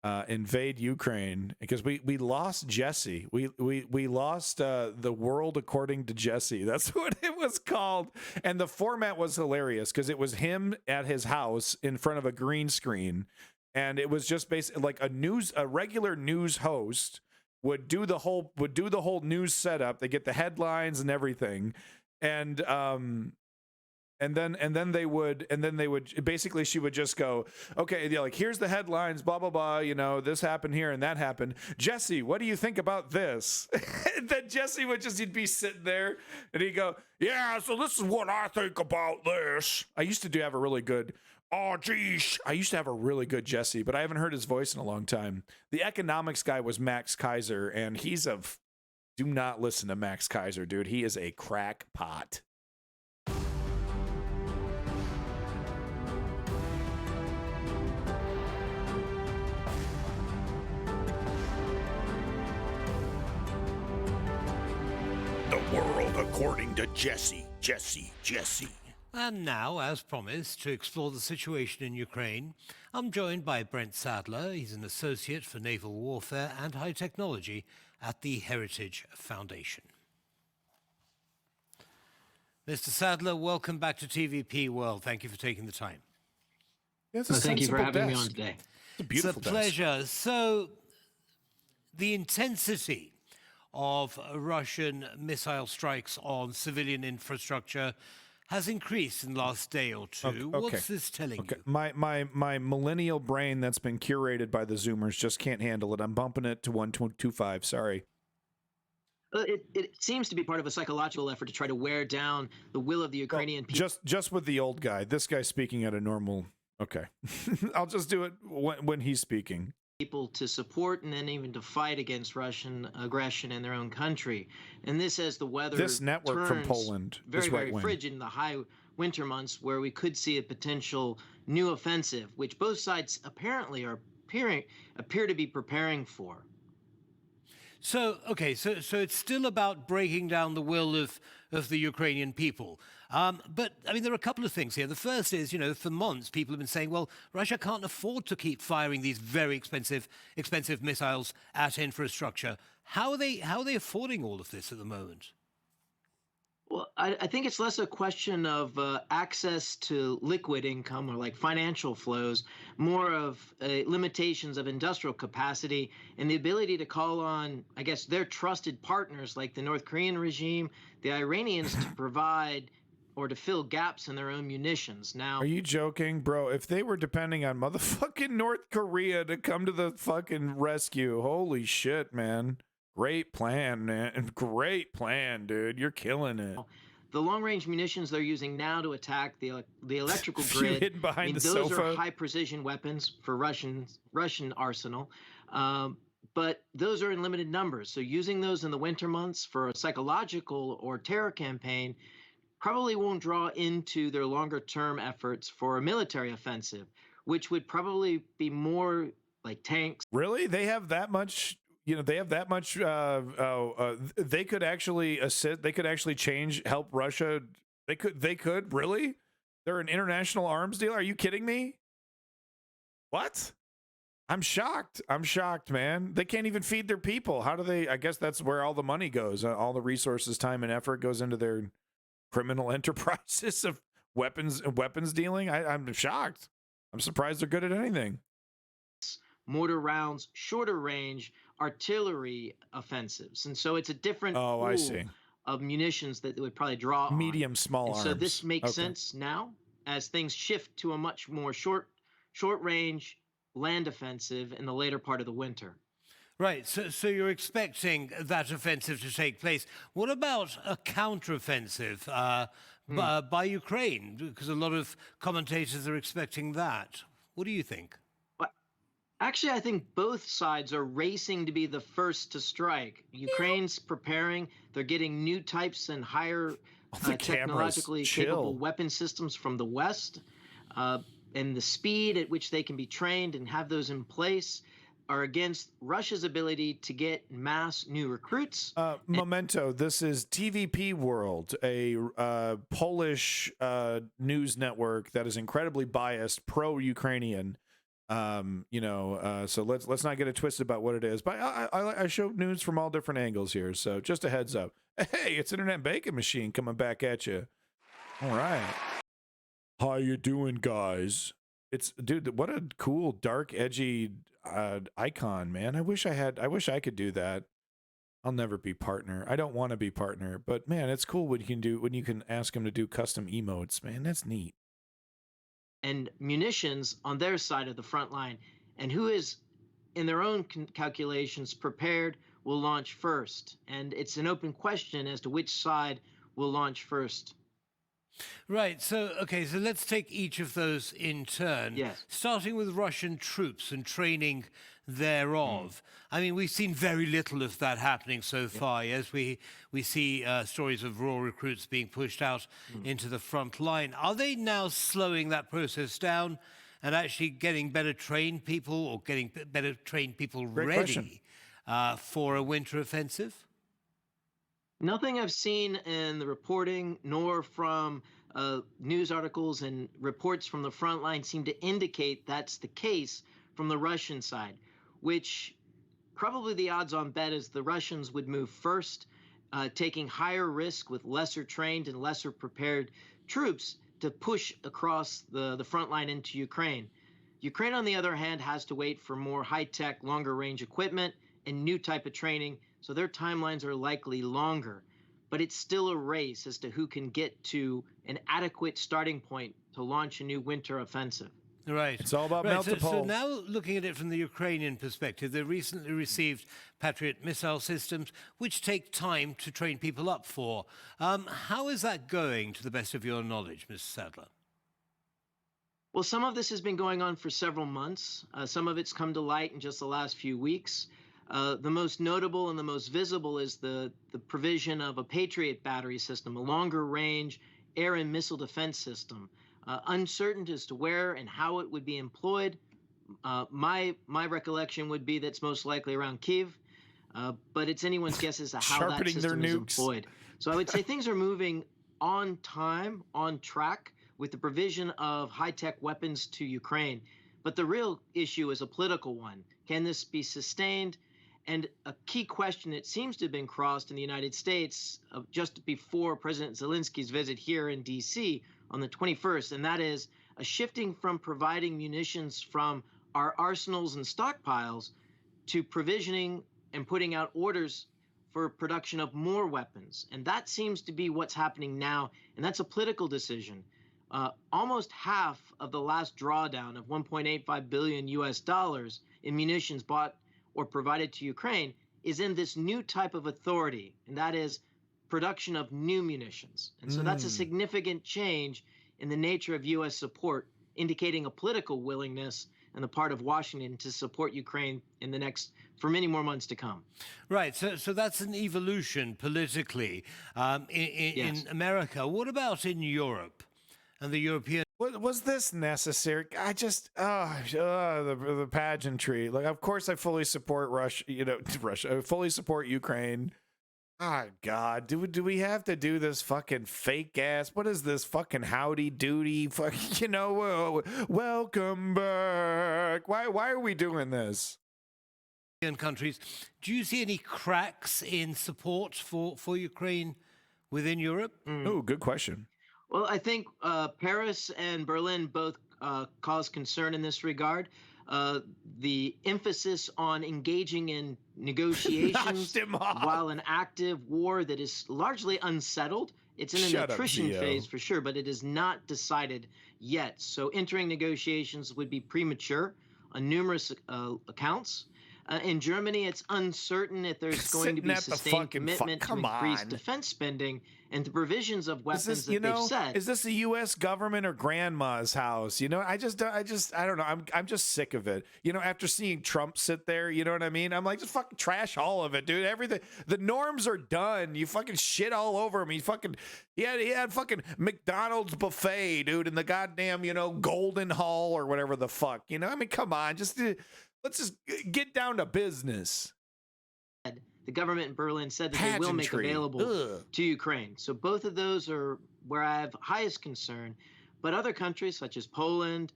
invade Ukraine, because we lost Jesse. We lost the world according to Jesse. That's what it was called. And the format was hilarious because it was him at his house in front of a green screen, and it was just basically like a regular news host would do the whole news setup. They get the headlines and everything, and then they would basically, she would just go, okay, like, here's the headlines, blah, blah, blah, you know, this happened here and that happened. Jesse, what do you think about this? And then Jesse would he'd be sitting there and he'd go, yeah, so this is what I think about this. I used to have a really good, I used to have a really good Jesse, but I haven't heard his voice in a long time. The economics guy was Max Kaiser, and do not listen to Max Kaiser, dude. He is a crackpot. The world according to Jesse. And now, as promised, to explore the situation in Ukraine, I'm joined by Brent Sadler. He's an associate for naval warfare and high technology at the Heritage Foundation. Mr. Sadler, welcome back to TVP World. Thank you for taking the time. Thank you for having me on today. It's a pleasure. So, the intensity of Russian missile strikes on civilian infrastructure has increased in the last day or two. Okay. What's this telling you? My millennial brain that's been curated by the Zoomers just can't handle it. I'm bumping it to 1.25. Sorry. It seems to be part of a psychological effort to try to wear down the will of the Ukrainian people. Just with the old guy. This guy's speaking at a normal. Okay, I'll just do it when he's speaking. People to support and then even to fight against Russian aggression in their own country, and this as the weather. This network from Poland very is very frigid in the high winter months, where we could see a potential new offensive, which both sides apparently appear to be preparing for. So, okay, so it's still about breaking down the will of the Ukrainian people. But, I mean, there are a couple of things here. The first is, for months, people have been saying, well, Russia can't afford to keep firing these very expensive missiles at infrastructure. How are they affording all of this at the moment? Well, I think it's less a question of access to liquid income or like financial flows, more of limitations of industrial capacity and the ability to call on, I guess, their trusted partners like the North Korean regime, the Iranians to provide or to fill gaps in their own munitions. Now, are you joking, bro? If they were depending on motherfucking North Korea to come to the fucking rescue, holy shit, man. Great plan, man. Great plan, dude. You're killing it. The long-range munitions they're using now to attack the electrical grid, hidden behind the those sofa. are high-precision weapons for Russian arsenal, but those are in limited numbers. So using those in the winter months for a psychological or terror campaign probably won't draw into their longer-term efforts for a military offensive, which would probably be more like tanks. Really? They have that much? They have that much. They could actually assist. They could actually help Russia. They could really. They're an international arms dealer. Are you kidding me? What? I'm shocked. I'm shocked, man. They can't even feed their people. How do they? I guess that's where all the money goes. All the resources, time, and effort goes into their criminal enterprises of weapons dealing. I'm shocked. I'm surprised they're good at anything. Mortar rounds, shorter range artillery offensives, and so it's a different I see. Of munitions that they would probably draw medium on. Small and arms. So this makes sense now as things shift to a much more short range land offensive in the later part of the winter. Right, so you're expecting that offensive to take place. What about a counteroffensive by Ukraine? Because a lot of commentators are expecting that. What do you think? Actually, I think both sides are racing to be the first to strike. Ukraine's preparing. They're getting new types and higher technologically capable weapon systems from the West. And the speed at which they can be trained and have those in place are against Russia's ability to get mass new recruits. Memento, this is TVP World, a Polish news network that is incredibly biased, pro-Ukrainian. So let's not get it twisted about what it is. But I show news from all different angles here. So just a heads up. Hey, it's Internet Bacon Machine coming back at you. All right. How you doing, guys? Dude, what a cool, dark, edgy icon, man. I wish I could do that. I'll never be partner. I don't want to be partner, but man, it's cool when you can ask him to do custom emotes, man. That's neat. And munitions on their side of the front line, and who is, in their own calculations, prepared will launch first. And it's an open question as to which side will launch first. Right. So, okay, so let's take each of those in turn. Yes. Starting with Russian troops and training thereof. I mean, we've seen very little of that happening so far. Yes, we see stories of raw recruits being pushed out into the front line. Are they now slowing that process down and actually getting better trained people, or getting better trained people ready for a winter offensive? Nothing I've seen in the reporting, nor from news articles and reports from the front line, seem to indicate that's the case from the Russian side, which probably the odds-on bet is the Russians would move first, taking higher risk with lesser trained and lesser prepared troops to push across the front line into Ukraine. Ukraine, on the other hand, has to wait for more high-tech, longer-range equipment and new type of training, so their timelines are likely longer. But it's still a race as to who can get to an adequate starting point to launch a new winter offensive. Right. It's all about multiple. So now looking at it from the Ukrainian perspective, they recently received Patriot missile systems, which take time to train people up for. How is that going, to the best of your knowledge, Mr. Sadler? Well, some of this has been going on for several months. Some of it's come to light in just the last few weeks. The most notable and the most visible is the provision of a Patriot battery system, a longer range air and missile defense system. Uncertain as to where and how it would be employed. My recollection would be that's most likely around Kyiv, but it's anyone's guess as to how that system is employed. So I would say things are moving on time, on track, with the provision of high-tech weapons to Ukraine. But the real issue is a political one. Can this be sustained? And a key question that seems to have been crossed in the United States just before President Zelensky's visit here in D.C. on the 21st, and that is a shifting from providing munitions from our arsenals and stockpiles to provisioning and putting out orders for production of more weapons. And that seems to be what's happening now, and that's a political decision. Almost half of the last drawdown of $1.85 billion in munitions bought or provided to Ukraine is in this new type of authority, and that is production of new munitions. And so that's a significant change in the nature of U.S. support, indicating a political willingness on the part of Washington to support Ukraine for many more months to come. Right. So that's an evolution politically in America. What about in Europe and the European? Was this necessary? I just the pageantry. Like, of course, I fully support Russia. Russia. I fully support Ukraine. Oh God, do we have to do this fucking fake ass? What is this fucking howdy doody? Welcome back. Why are we doing this? Countries, do you see any cracks in support for Ukraine within Europe? Oh, good question. Well, I think Paris and Berlin both cause concern in this regard. The emphasis on engaging in negotiations while an active war that is largely unsettled. It's in an attrition phase for sure, but it is not decided yet. So entering negotiations would be premature on numerous accounts. In Germany, it's uncertain if there's going to be sustained commitment to increase defense spending and the provisions of weapons that they've said. Is this the U.S. government or grandma's house? I don't know. I'm just sick of it. After seeing Trump sit there, you know what I mean? I'm like, just fucking trash all of it, dude. Everything. The norms are done. You fucking shit all over him. He had fucking McDonald's buffet, dude, in the goddamn, Golden Hall or whatever the fuck. I mean, come on, let's just get down to business. The government in Berlin said that they will make available to Ukraine. So both of those are where I have highest concern. But other countries such as Poland,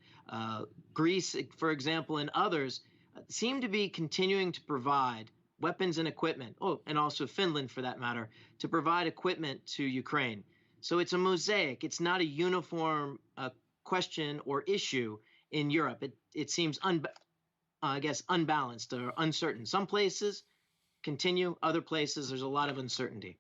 Greece, for example, and others seem to be continuing to provide weapons and equipment, and also Finland for that matter, to provide equipment to Ukraine. So it's a mosaic. It's not a uniform question or issue in Europe. It seems, I guess, unbalanced or uncertain. Some places continue, other places there's a lot of uncertainty.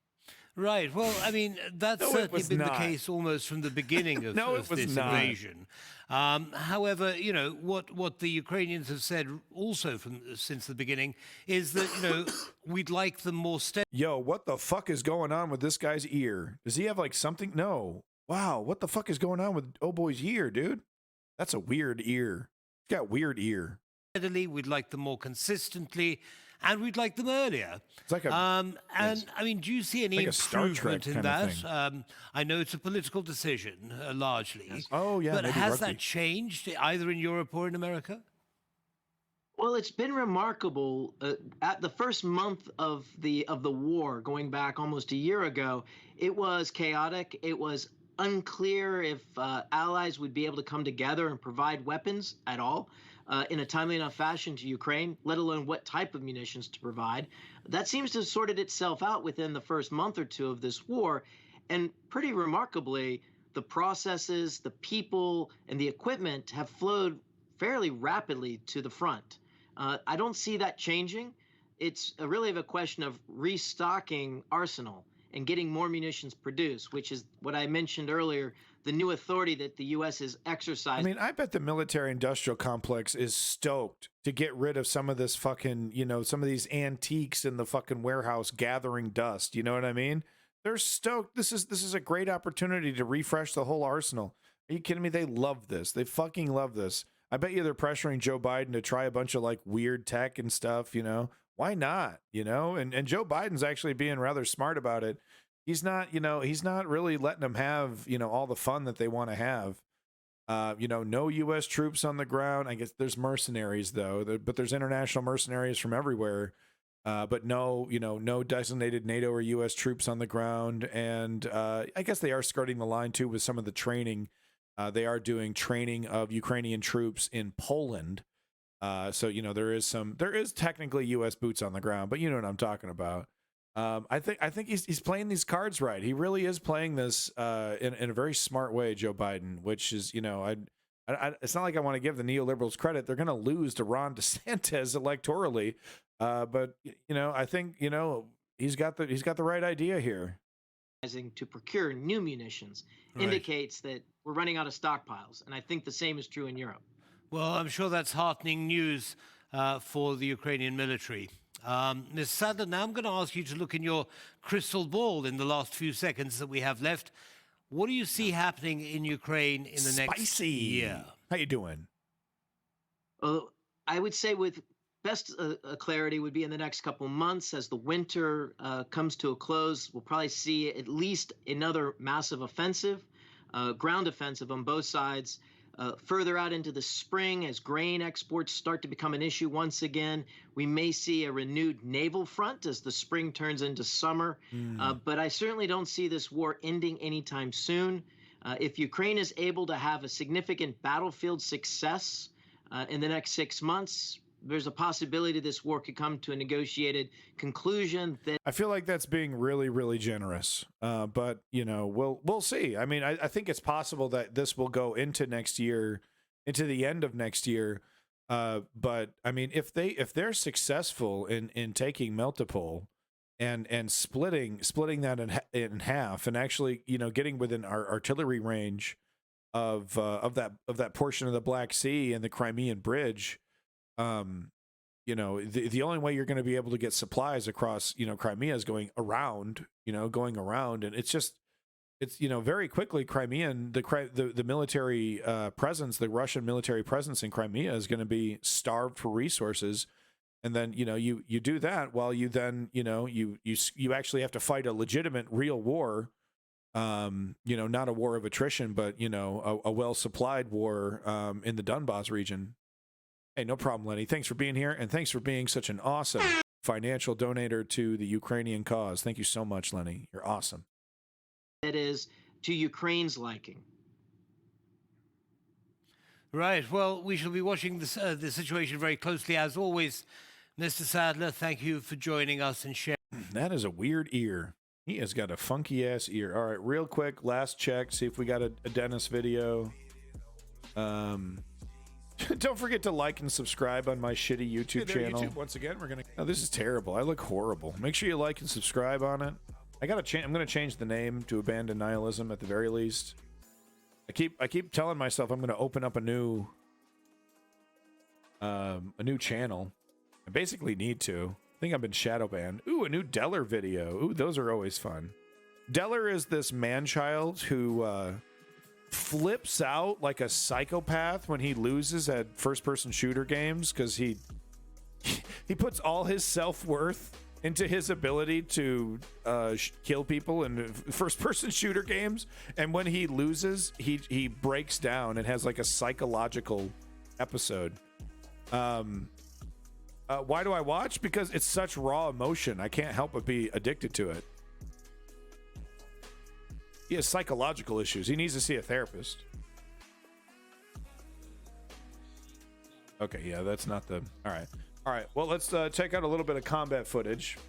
Right. Well, I mean, that's certainly been the case almost from the beginning of, of this invasion. However, you know, what the Ukrainians have said also since the beginning is that, we'd like them more steady. Yo, what the fuck is going on with this guy's ear? Does he have like something? No. Wow, what the fuck is going on with Oh Boy's ear, dude? That's a weird ear. He's got weird ear. We'd like them more consistently, and we'd like them earlier. It's like I mean, do you see any improvement in that? I know it's a political decision, largely. Yes. Oh, yeah. But has that changed either in Europe or in America? Well, it's been remarkable. At the first month of the war, going back almost a year ago, it was chaotic. It was unclear if allies would be able to come together and provide weapons at all. In a timely enough fashion to Ukraine, let alone what type of munitions to provide. That seems to have sorted itself out within the first month or two of this war. And pretty remarkably, the processes, the people, and the equipment have flowed fairly rapidly to the front. I don't see that changing. It's really a question of restocking arsenal and getting more munitions produced, which is what I mentioned earlier, the new authority that the U.S. is exercising. I mean, I bet the military-industrial complex is stoked to get rid of some of this fucking, some of these antiques in the fucking warehouse gathering dust. You know what I mean? They're stoked. This is a great opportunity to refresh the whole arsenal. Are you kidding me? They love this. They fucking love this. I bet you they're pressuring Joe Biden to try a bunch of like weird tech and stuff, Why not? And Joe Biden's actually being rather smart about it. He's not really letting them have, all the fun that they want to have. No U.S. troops on the ground. I guess there's mercenaries though, but there's international mercenaries from everywhere. But no designated NATO or U.S. troops on the ground. And I guess they are skirting the line too with some of the training. They are doing training of Ukrainian troops in Poland. So there is technically U.S. boots on the ground, but you know what I'm talking about. I think he's playing these cards right. He really is playing this in a very smart way, Joe Biden. Which is, it's not like I want to give the neoliberals credit. They're going to lose to Ron DeSantis electorally, but I think he's got the right idea here. To procure new munitions indicates that we're running out of stockpiles, and I think the same is true in Europe. Well, I'm sure that's heartening news for the Ukrainian military. Ms. Sadler, now I'm going to ask you to look in your crystal ball in the last few seconds that we have left. What do you see happening in Ukraine in the next year? How you doing? I would say with best clarity would be in the next couple months as the winter comes to a close. We'll probably see at least another massive offensive, ground offensive on both sides. Further out into the spring, as grain exports start to become an issue once again, we may see a renewed naval front as the spring turns into summer. But I certainly don't see this war ending anytime soon. If Ukraine is able to have a significant battlefield success in the next 6 months, there's a possibility this war could come to a negotiated conclusion. That I feel like that's being really, really generous. But we'll see. I mean, I think it's possible that this will go into next year, into the end of next year. But I mean, if they're successful in taking Melitopol and splitting that in half, and actually getting within our artillery range of that portion of the Black Sea and the Crimean Bridge. The only way you're going to be able to get supplies across, Crimea is going around, and it's very quickly the military presence, the Russian military presence in Crimea is going to be starved for resources. And then, you do that while you then, you actually have to fight a legitimate real war, not a war of attrition, but, a well-supplied war in the Donbas region. Hey, no problem, Lenny. Thanks for being here, and thanks for being such an awesome financial donator to the Ukrainian cause. Thank you so much, Lenny. You're awesome. That is to Ukraine's liking. Right. Well, we shall be watching this, the situation very closely, as always. Mr. Sadler, thank you for joining us and sharing. That is a weird ear. He has got a funky-ass ear. All right, real quick, last check, see if we got a Dennis video. Don't forget to like and subscribe on my shitty YouTube channel. YouTube, once again, we're gonna. Oh, this is terrible. I look horrible. Make sure you like and subscribe on it. I'm gonna change the name to Abandon Nihilism at the very least. I keep telling myself I'm gonna open up a new channel. I basically need to. I think I've been shadow banned. Ooh, a new Deller video. Ooh, those are always fun. Deller is this man-child who flips out like a psychopath when he loses at first-person shooter games because he puts all his self-worth into his ability to kill people in first-person shooter games, and when he loses, he breaks down and has like a psychological episode. Why do I watch? Because it's such raw emotion. I can't help but be addicted to it. He has psychological issues. He needs to see a therapist. Okay, yeah, that's not the... All right. All right, well, let's check out a little bit of combat footage.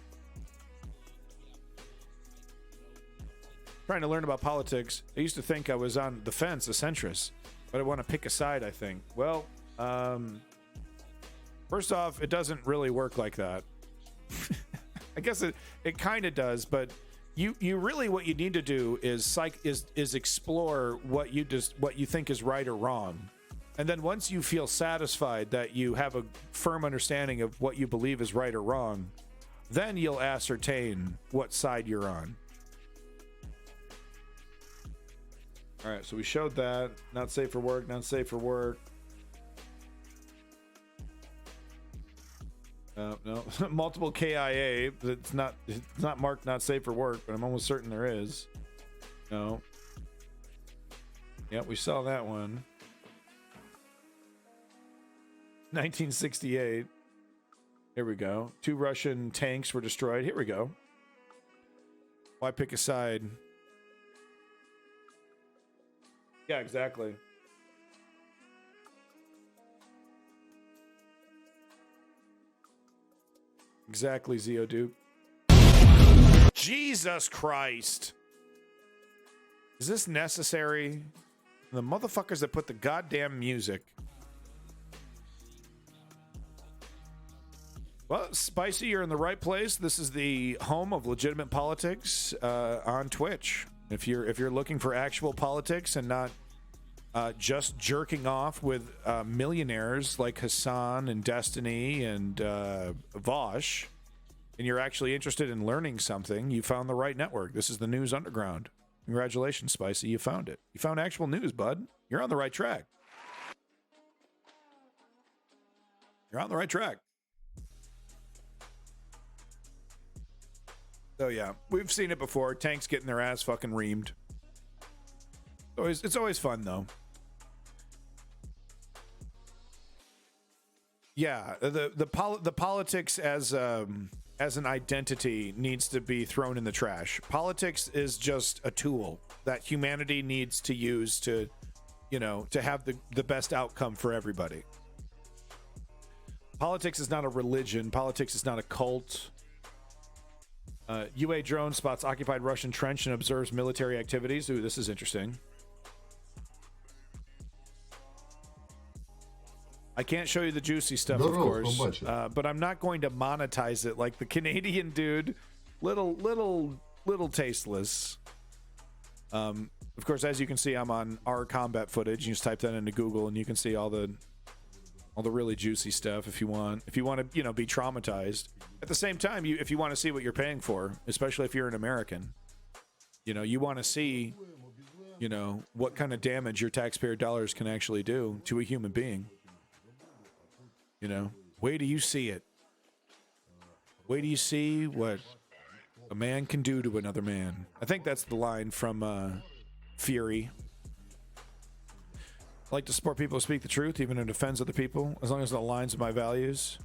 Trying to learn about politics. I used to think I was on the fence, a centrist, but I want to pick a side, I think. Well, first off, it doesn't really work like that. I guess it kind of does, but you really what you need to do is explore what you think is right or wrong. And then once you feel satisfied that you have a firm understanding of what you believe is right or wrong, then you'll ascertain what side you're on. All right, so we showed that. Not safe for work, not safe for work. No, multiple KIA. It's not marked not safe for work, but I'm almost certain there is. No. Yeah, we saw that one. 1968. Here we go. 2 Russian tanks were destroyed. Here we go. Why pick a side? Yeah, exactly. Exactly, Zeoduke. Jesus Christ. Is this necessary? The motherfuckers that put the goddamn music. Well, Spicy, you're in the right place. This is the home of legitimate politics on Twitch. If you're looking for actual politics and not just jerking off with millionaires like Hassan and Destiny and Vosh, and you're actually interested in learning something, you found the right network. This is the News Underground. Congratulations, Spicy. You found it. You found actual news, bud. You're on the right track. You're on the right track. So yeah, we've seen it before. Tanks getting their ass fucking reamed. It's always fun though. Yeah, the politics as an identity needs to be thrown in the trash. Politics is just a tool that humanity needs to use to, to have the best outcome for everybody. Politics is not a religion. Politics is not a cult. UA drone spots occupied Russian trench and observes military activities. Ooh, this is interesting. I can't show you the juicy stuff, of course, but I'm not going to monetize it like the Canadian dude. Little tasteless. Of course, as you can see, I'm on our combat footage. You just type that into Google, and you can see all the really juicy stuff if you want. If you want to, be traumatized. At the same time, if you want to see what you're paying for, especially if you're an American, you want to see, what kind of damage your taxpayer dollars can actually do to a human being. Wait till you see it. Wait till you see what a man can do to another man. I think that's the line from Fury. I like to support people who speak the truth, even if it offends other people, as long as it aligns with my values.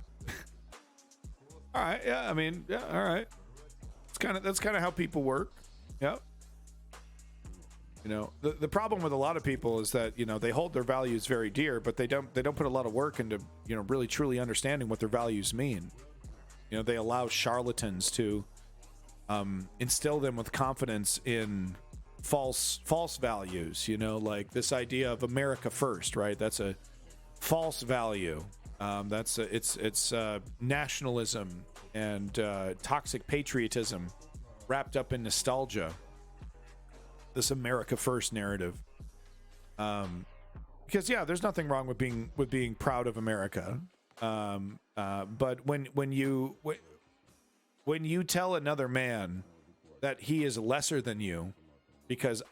All right, yeah, all right. That's kind of how people work. Yep. You know, the problem with a lot of people is that, you know, they hold their values very dear, but they don't put a lot of work into, you know, really truly understanding what their values mean. You know, they allow charlatans to instill them with confidence in false values, you know, like this idea of America first, right? That's a false value. It's nationalism and toxic patriotism wrapped up in nostalgia. This America first narrative, because yeah, there's nothing wrong with being proud of America, but when you tell another man that he is lesser than you because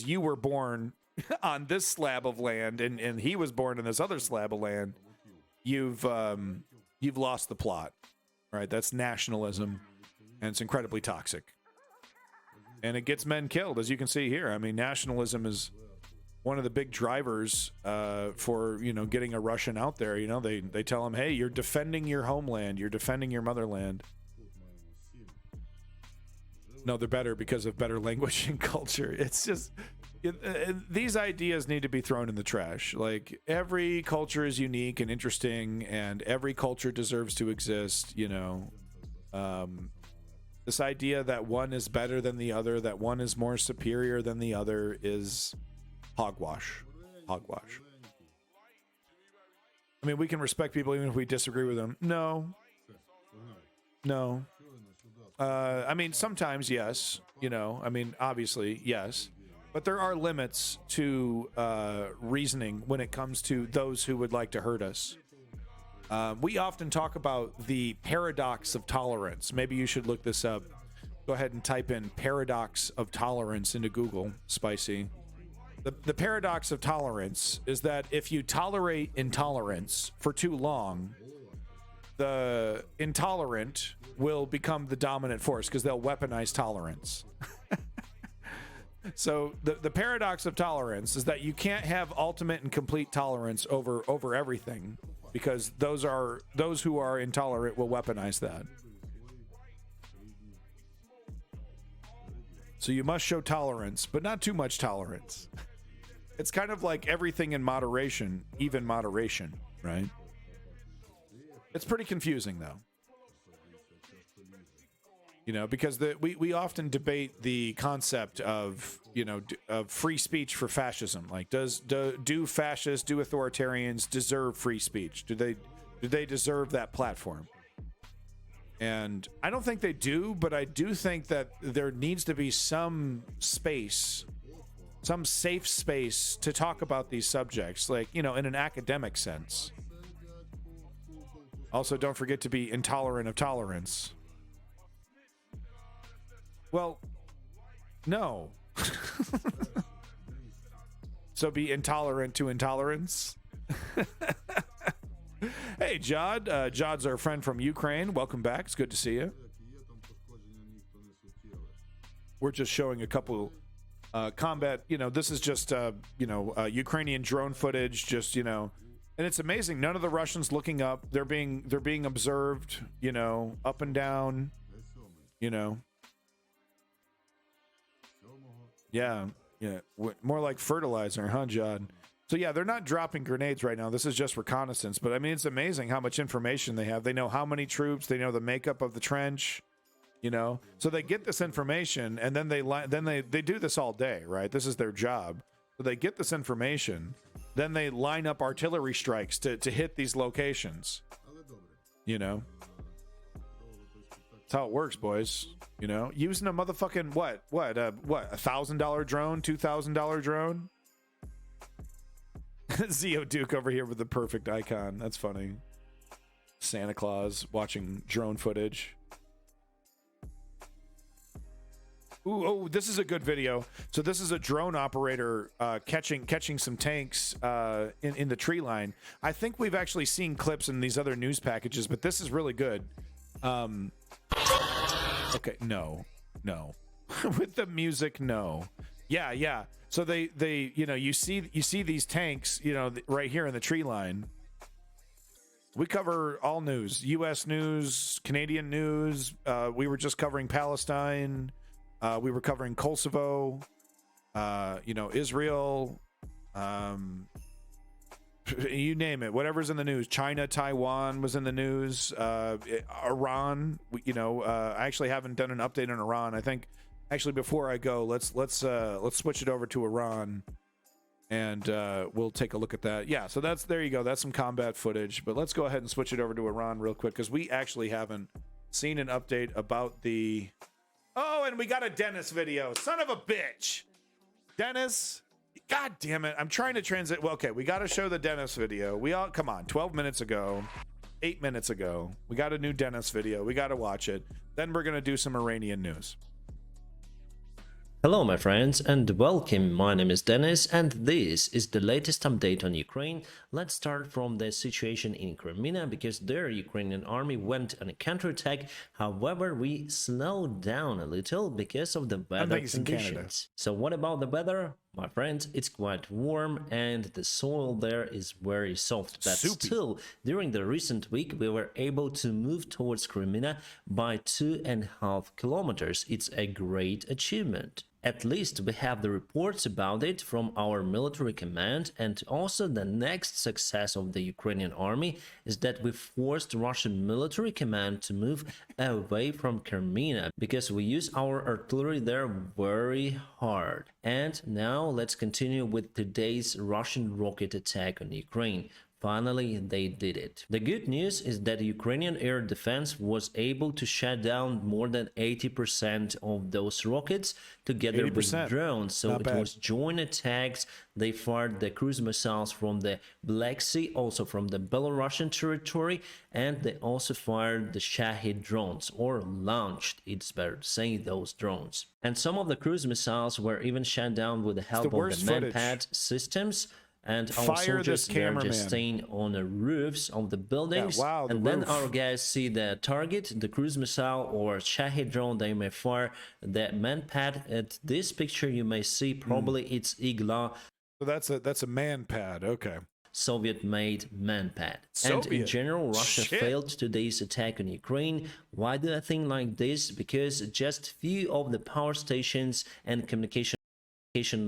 you were born on this slab of land and he was born in this other slab of land, you've lost the plot, right? That's nationalism, and it's incredibly toxic. And it gets men killed, as you can see here. I mean, nationalism is one of the big drivers for, you know, getting a Russian out there. You know, they tell him, hey, you're defending your homeland. You're defending your motherland. No, they're better because of better language and culture. It's just, these ideas need to be thrown in the trash. Like, every culture is unique and interesting, and every culture deserves to exist, you know. This idea that one is better than the other, that one is more superior than the other, is hogwash. Hogwash. I mean, we can respect people even if we disagree with them. No. I mean, sometimes, yes. You know, I mean, obviously, yes. But there are limits to reasoning when it comes to those who would like to hurt us. We often talk about the paradox of tolerance. Maybe you should look this up. Go ahead and type in paradox of tolerance into Google, Spicy. The paradox of tolerance is that if you tolerate intolerance for too long, the intolerant will become the dominant force because they'll weaponize tolerance. So the paradox of tolerance is that you can't have ultimate and complete tolerance over everything, because those who are intolerant will weaponize that. So you must show tolerance, but not too much tolerance. It's kind of like everything in moderation, even moderation, right? It's pretty confusing, though. You know, because we often debate the concept of, you know, of free speech for fascism. Like, do fascists, do authoritarians deserve free speech? Do they deserve that platform? And I don't think they do, but I do think that there needs to be some space, some safe space to talk about these subjects, like, you know, in an academic sense. Also, don't forget to be intolerant of tolerance. Well, no. So be intolerant to intolerance. Hey, Jod. Jod's our friend from Ukraine. Welcome back. It's good to see you. We're just showing a couple combat. You know, this is just, Ukrainian drone footage. Just, you know, and it's amazing. None of the Russians looking up. They're being observed, you know, up and down, you know. Yeah. More like fertilizer, huh, Jod? So yeah, they're not dropping grenades right now. This is just reconnaissance. But I mean, it's amazing how much information they have. They know how many troops. They know the makeup of the trench. You know, so they get this information, and then they do this all day, right? This is their job. So they get this information, then they line up artillery strikes to hit these locations. You know, that's how it works, boys. You know, using a motherfucking what $1,000 drone, $2,000 drone. Zeo Duke over here with the perfect icon. That's funny. Santa Claus watching drone footage. Ooh, oh, this is a good video. So this is a drone operator catching some tanks in the tree line. I think we've actually seen clips in these other news packages, but this is really good. Okay, no. With the music, no. Yeah. So they you know, you see these tanks, you know, right here in the tree line. We cover all news, U.S. news, Canadian news. We were just covering Palestine. We were covering Kosovo. Israel, you name it, whatever's in the news. China, Taiwan was in the news. Iran, I actually haven't done an update on Iran. I think actually before I go, let's switch it over to Iran, and we'll take a look at that. Yeah, so there you go. That's some combat footage. But let's go ahead and switch it over to Iran real quick, because we actually haven't seen an update about the. Oh, and we got a Dennis video. Son of a bitch, Dennis. God damn it. I'm trying to transit. Well, okay, we got to show the Dennis video. Come on, 12 minutes ago, 8 minutes ago, we got a new Dennis video. We got to watch it. Then we're going to do some Iranian news. Hello my friends and welcome, my name is Dennis and this is the latest update on Ukraine. Let's start from the situation in Crimea, because their Ukrainian army went on a counterattack. However, we slowed down a little because of the weather conditions. So what about the weather? My friends, it's quite warm and the soil there is very soft, but still, during the recent week, we were able to move towards Crimea by 2.5 kilometers. It's a great achievement. At least we have the reports about it from our military command, and also the next success of the Ukrainian army is that we forced Russian military command to move away from Crimea, because we use our artillery there very hard. And now let's continue with today's Russian rocket attack on Ukraine. Finally, they did it. The good news is that Ukrainian air defense was able to shut down more than 80% of those rockets together with drones. So it was joint attacks. They fired the cruise missiles from the Black Sea, also from the Belarusian territory, and they also fired the Shahid drones, or launched, it's better to say, those drones. And some of the cruise missiles were even shut down with the help of the Manpad systems. And our soldiers were just staying on the roofs of the buildings. Yeah, wow, and then our guys see the target, the cruise missile or Shahid drone they may fire, the Manpad. At this picture you may see probably it's Igla. So that's a Manpad, okay. Soviet-made Manpad. And in general, Russia failed today's attack on Ukraine. Why do I think like this? Because just few of the power stations and communication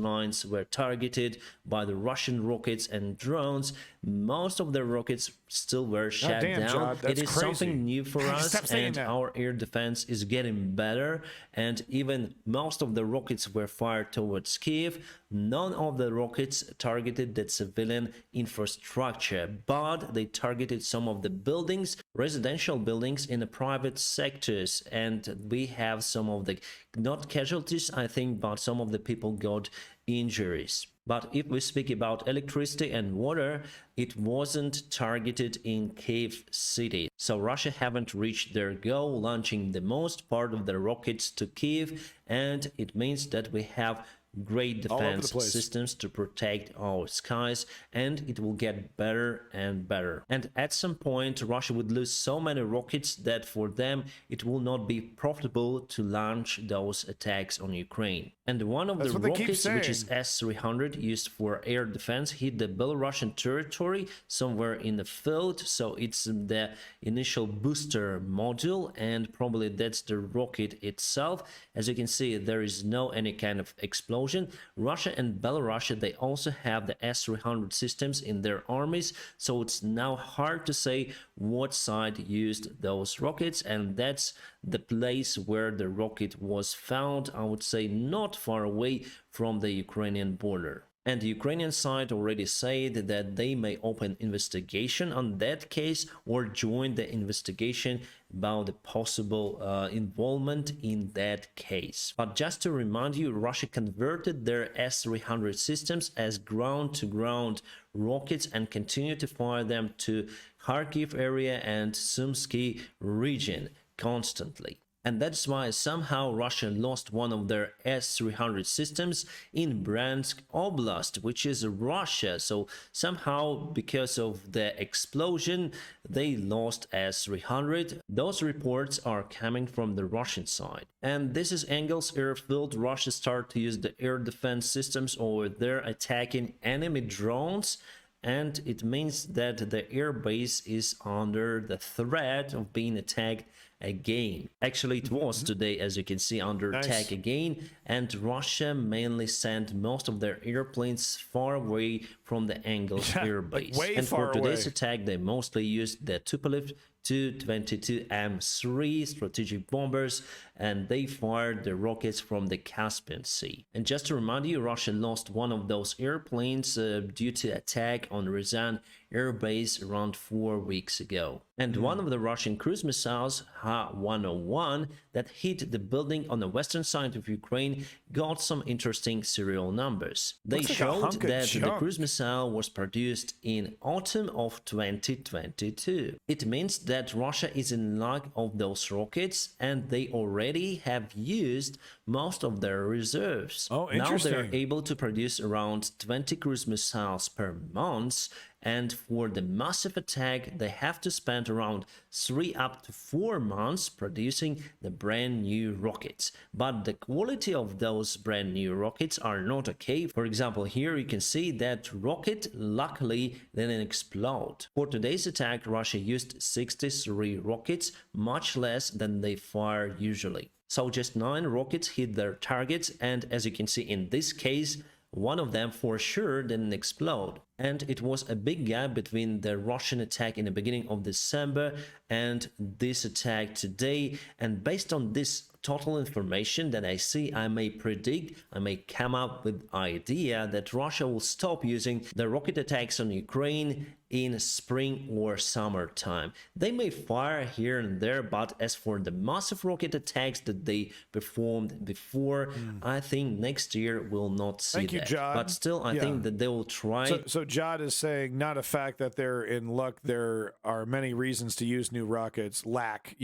lines were targeted by the Russian rockets and drones. Most of the rockets still were shut down. It is something new for us, and our air defense is getting better. And even most of the rockets were fired towards Kiev. None of the rockets targeted the civilian infrastructure, but they targeted some of the buildings, residential buildings in the private sectors. And we have some of the, not casualties, I think, but some of the people got injuries. But if we speak about electricity and water, it wasn't targeted in Kyiv city. So Russia haven't reached their goal, launching the most part of the rockets to Kyiv, and it means that we have great defense systems to protect our skies, and it will get better and better. And at some point Russia would lose so many rockets that for them it will not be profitable to launch those attacks on Ukraine. And one of the rockets, which is S-300, used for air defense, hit the Belarusian territory somewhere in the field. So it's the initial booster module, and probably that's the rocket itself. As you can see, there is no any kind of explosion. Russia and Belarus, they also have the S-300 systems in their armies, so it's now hard to say what side used those rockets, and that's the place where the rocket was found, I would say not far away from the Ukrainian border. And the Ukrainian side already said that they may open investigation on that case or join the investigation about the possible involvement in that case. But just to remind you, Russia converted their S-300 systems as ground-to-ground rockets and continue to fire them to Kharkiv area and Sumsky region constantly. And that's why somehow Russia lost one of their S-300 systems in Bryansk Oblast, which is Russia. So somehow, because of the explosion, they lost S-300. Those reports are coming from the Russian side. And this is Engels airfield. Russia started to use the air defense systems over there, attacking enemy drones. and it means that the airbase is under the threat of being attacked again. Actually, it was today, as you can see, under attack again, and Russia mainly sent most of their airplanes far away from the Engels airbase. Like and for today's attack, they mostly used the Tupolev Tu-22M3 strategic bombers, and they fired the rockets from the Caspian Sea. And just to remind you, Russia lost one of those airplanes due to attack on Ryazan air base around 4 weeks ago. And one of the Russian cruise missiles, Ha-101, that hit the building on the western side of Ukraine got some interesting serial numbers. They showed that the cruise missile was produced in autumn of 2022. It means that Russia is in lack of those rockets, and they already have used most of their reserves. Oh, now they're able to produce around 20 cruise missiles per month, and for the massive attack they have to spend around 3 up to 4 months producing the brand new rockets. But the quality of those brand new rockets are not okay. For example, here you can see that rocket luckily didn't explode. For today's attack, Russia used 63 rockets, much less than they fire usually. So just 9 rockets hit their targets, and as you can see in this case, one of them for sure didn't explode. And it was a big gap between the Russian attack in the beginning of December and this attack today. And based on this total information that I see, I may predict, I may come up with idea that Russia will stop using the rocket attacks on Ukraine in spring or summertime. They may fire here and there, but as for the massive rocket attacks that they performed before, I think next year we'll not see Thank you, that. Jod. But still, I think that they will try. So Jod is saying not a fact that they're in luck. There are many reasons to use new rockets. Lack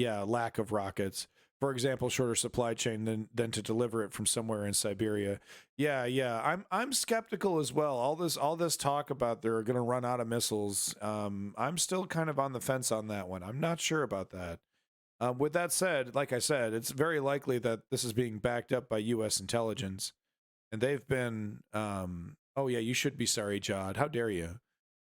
of rockets. For example, shorter supply chain than to deliver it from somewhere in Siberia. Yeah. I'm skeptical as well. All this talk about they're going to run out of missiles. I'm still kind of on the fence on that one. I'm not sure about that. With that said, like I said, it's very likely that this is being backed up by U.S. intelligence, and they've been. Oh yeah, you should be sorry, Jod. How dare you?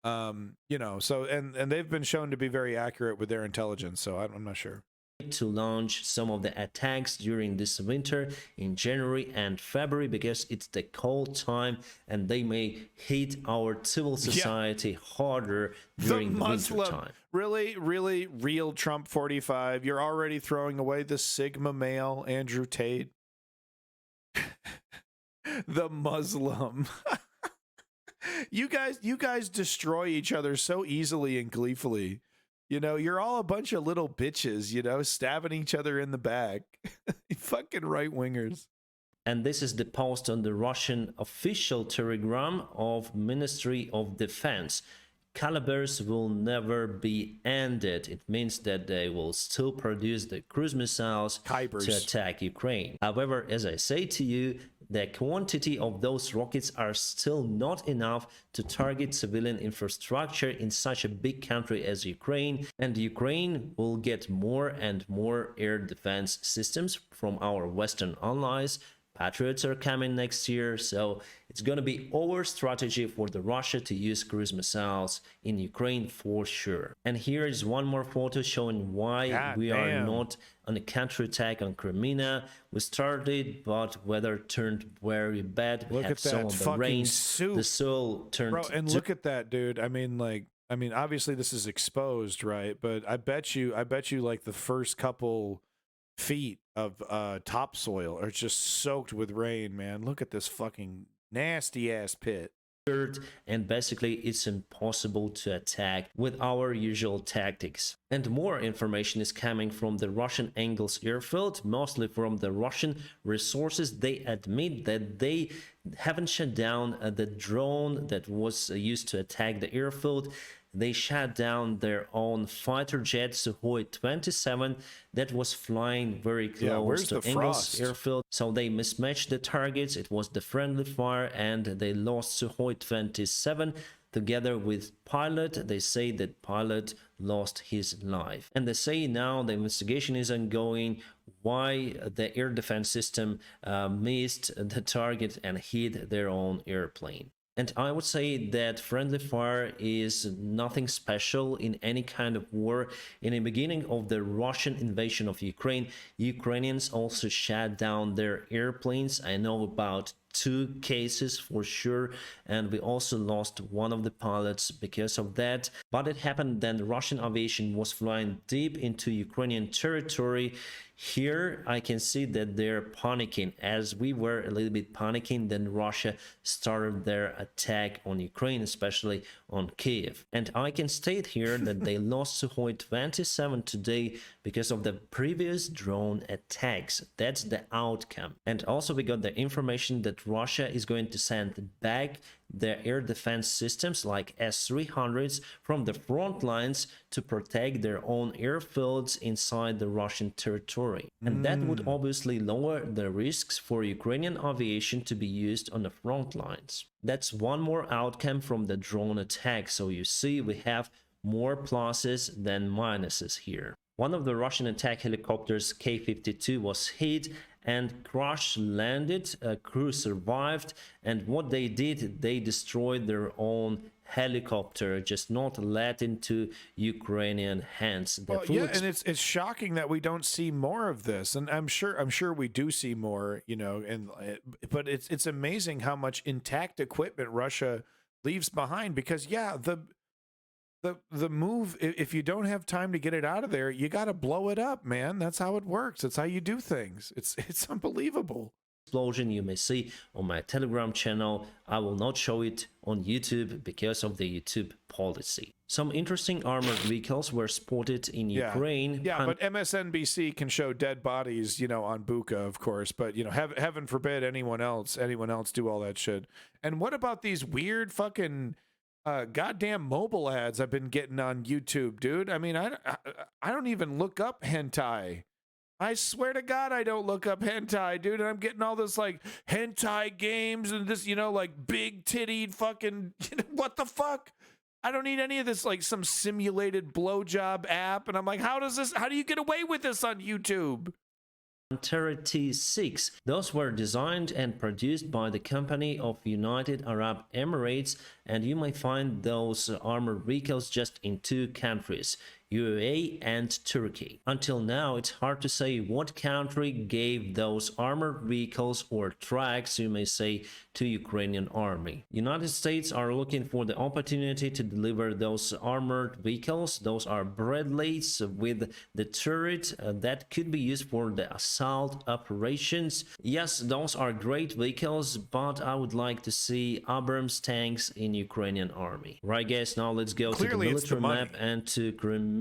So and they've been shown to be very accurate with their intelligence. So I'm not sure. To launch some of the attacks during this winter in January and February, because it's the cold time and they may hit our civil society harder during the winter time. Really, real Trump 45. You're already throwing away the Sigma male Andrew Tate. The Muslim. You guys destroy each other so easily and gleefully. You're all a bunch of little bitches, stabbing each other in the back. Fucking right-wingers. And this is the post on the Russian official Telegram of Ministry of Defense. Calibers will never be ended. It means that they will still produce the cruise missiles to attack Ukraine. However, as I say to you, the quantity of those rockets are still not enough to target civilian infrastructure in such a big country as Ukraine, and Ukraine will get more and more air defense systems from our Western allies. Patriots are coming next year, so it's going to be our strategy for the Russia to use cruise missiles in Ukraine for sure. And here is one more photo showing why we are not on a counterattack on Crimea. We started, but weather turned very bad. We had some of the rains. The soil turned. Bro, and look at that, dude. I mean, obviously this is exposed, right? But I bet you, like the first couple feet of topsoil are just soaked with rain, man. Look at this fucking nasty ass pit. And basically it's impossible to attack with our usual tactics. And more information is coming from the Russian Engels airfield, mostly from the Russian resources. They admit that they haven't shut down the drone that was used to attack the airfield. They shot down their own fighter jet Sukhoi 27 that was flying very close to Engels airfield. So they mismatched the targets. It was the friendly fire, and they lost Sukhoi 27 together with pilot. They say that pilot lost his life, and they say now the investigation is ongoing why the air defense system missed the target and hit their own airplane. And I would say that friendly fire is nothing special in any kind of war. In the beginning of the Russian invasion of Ukraine, Ukrainians also shot down their airplanes. I know about 2 cases for sure, and we also lost one of the pilots because of that. But it happened then Russian aviation was flying deep into Ukrainian territory. Here I can see that they're panicking. As we were a little bit panicking, then Russia started their attack on Ukraine, especially on Kiev. And I can state here that they lost Sukhoi 27 today because of the previous drone attacks. That's the outcome. And also we got the information that Russia is going to send back their air defense systems like S-300s from the front lines to protect their own airfields inside the Russian territory. And that would obviously lower the risks for Ukrainian aviation to be used on the front lines. That's one more outcome from the drone attack. So you see, we have more pluses than minuses here. One of the Russian attack helicopters, K-52, was hit and crash landed. A crew survived, and what they did, they destroyed their own helicopter, just not let into Ukrainian hands. Well, yeah, and it's shocking that we don't see more of this, and I'm sure we do see more, you know, but it's amazing how much intact equipment Russia leaves behind, because yeah, the move, if you don't have time to get it out of there, you got to blow it up, man. That's how it works. It's how you do things. It's unbelievable. Explosion you may see on my Telegram channel. I will not show it on YouTube because of the YouTube policy. Some interesting armored vehicles were spotted in Ukraine. Yeah, but MSNBC can show dead bodies, you know, on Bucha, of course. But, you know, heaven forbid anyone else do all that shit. And what about these weird fucking goddamn mobile ads I've been getting on YouTube, dude? I mean, I don't even look up hentai. I swear to God, I don't look up hentai, dude. And I'm getting all this like hentai games and this, you know, like big tittied fucking, you know, what the fuck? I don't need any of this, like some simulated blowjob app. And I'm like, how do you get away with this on YouTube? Pantera T6. Those were designed and produced by the company of United Arab Emirates, and you may find those armored vehicles just in 2 countries, UAE and Turkey. Until now, it's hard to say what country gave those armored vehicles or tracks, you may say, to Ukrainian army. United States are looking for the opportunity to deliver those armored vehicles. Those are Bradleys with the turret that could be used for the assault operations. Yes, those are great vehicles, but I would like to see Abrams tanks in Ukrainian army. Right, guys, now let's go to the military map and to Crimea.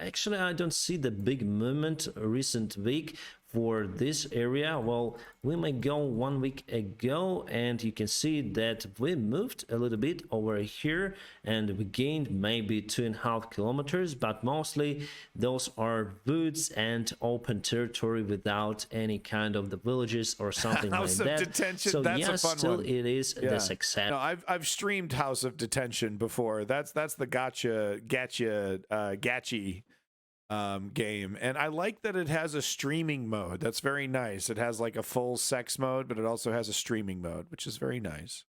Actually, I don't see the big movement recent week for this area. Well, we might go 1 week ago, and you can see that we moved a little bit over here and we gained maybe 2.5 kilometers, but mostly those are woods and open territory without any kind of the villages or something like House of that. Detention. So That's yes, a fun still one. it is the success. No, I've streamed House of Detention before. That's the gotcha game, and I like that it has a streaming mode. That's very nice. It has like a full sex mode, but it also has a streaming mode, which is very nice.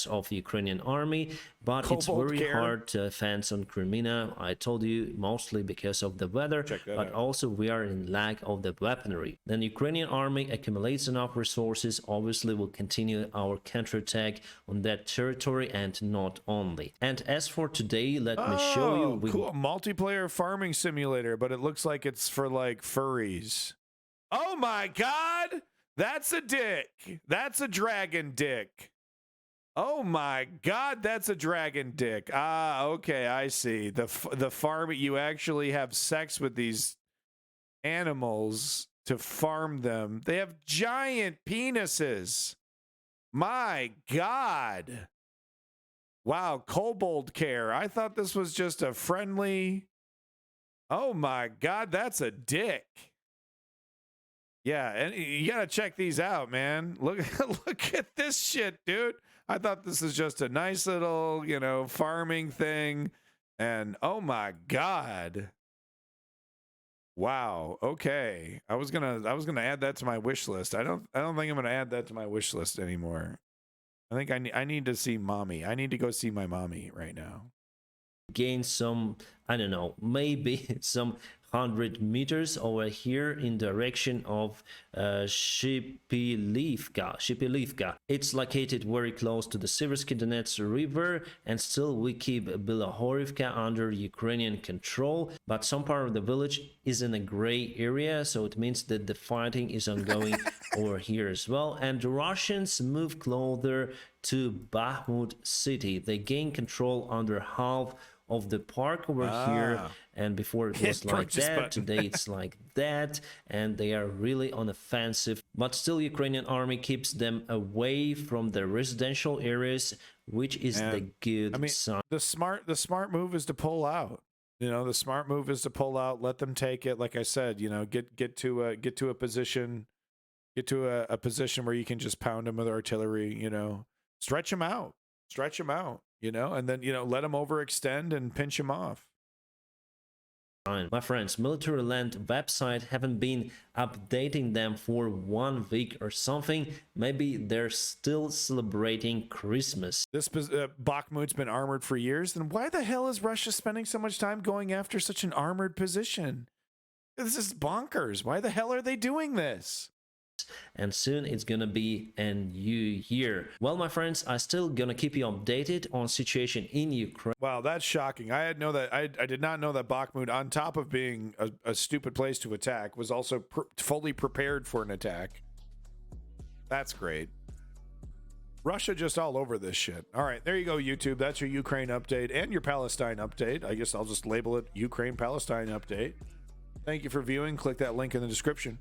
Of the Ukrainian army, but Cobalt it's very Care. hard to advance on Crimea. I told you, mostly because of the weather, but also we are in lack of the weaponry. Then Ukrainian army accumulates enough resources, obviously will continue our counterattack on that territory, and not only. And as for today, let me show you. Cool multiplayer farming simulator, but it looks like it's for like furries. Oh my God, that's a dick. That's a dragon dick. Oh my God, that's a dragon dick. Ah, okay, I see. The farm, you actually have sex with these animals to farm them. They have giant penises. My God. Wow, Cobalt Care. I thought this was just a friendly. Oh my God, that's a dick. Yeah, and you gotta check these out, man. Look at this shit, dude. I thought this was just a nice little, you know, farming thing, and oh my God. Wow. Okay. I was gonna add that to my wish list. I don't think I'm gonna add that to my wish list anymore. I think I need to see mommy. I need to go see my mommy right now. Gain some, I don't know, maybe some 100 meters over here in direction of Shipilivka. It's located very close to the Siversky Donets River, and still we keep Bilohorivka under Ukrainian control, but some part of the village is in a gray area, so it means that the fighting is ongoing over here as well. And the Russians move closer to Bakhmut city. They gain control under half of the park over here, and before it was like that, today it's like that, and they are really on offensive, but still Ukrainian army keeps them away from the residential areas, which is the good sign. The smart move is to pull out. You know, the smart move is to pull out, let them take it. Like I said, you know, get to a position, a position where you can just pound them with artillery. You know, stretch them out. You know, and then, you know, let them overextend and pinch them off. My friends, Military Land website haven't been updating them for 1 week or something. Maybe they're still celebrating Christmas. This Bakhmut's been armored for years. Then why the hell is Russia spending so much time going after such an armored position? This is bonkers. Why the hell are they doing this? And soon it's gonna be a new year. Well, my friends, I'm still gonna keep you updated on situation in Ukraine. Wow, that's shocking. I did not know that Bakhmut, on top of being a stupid place to attack, was also fully prepared for an attack. That's great. Russia just all over this shit. All right, there you go, YouTube. That's your Ukraine update and your Palestine update. I guess I'll just label it Ukraine-Palestine update. Thank you for viewing. Click that link in the description.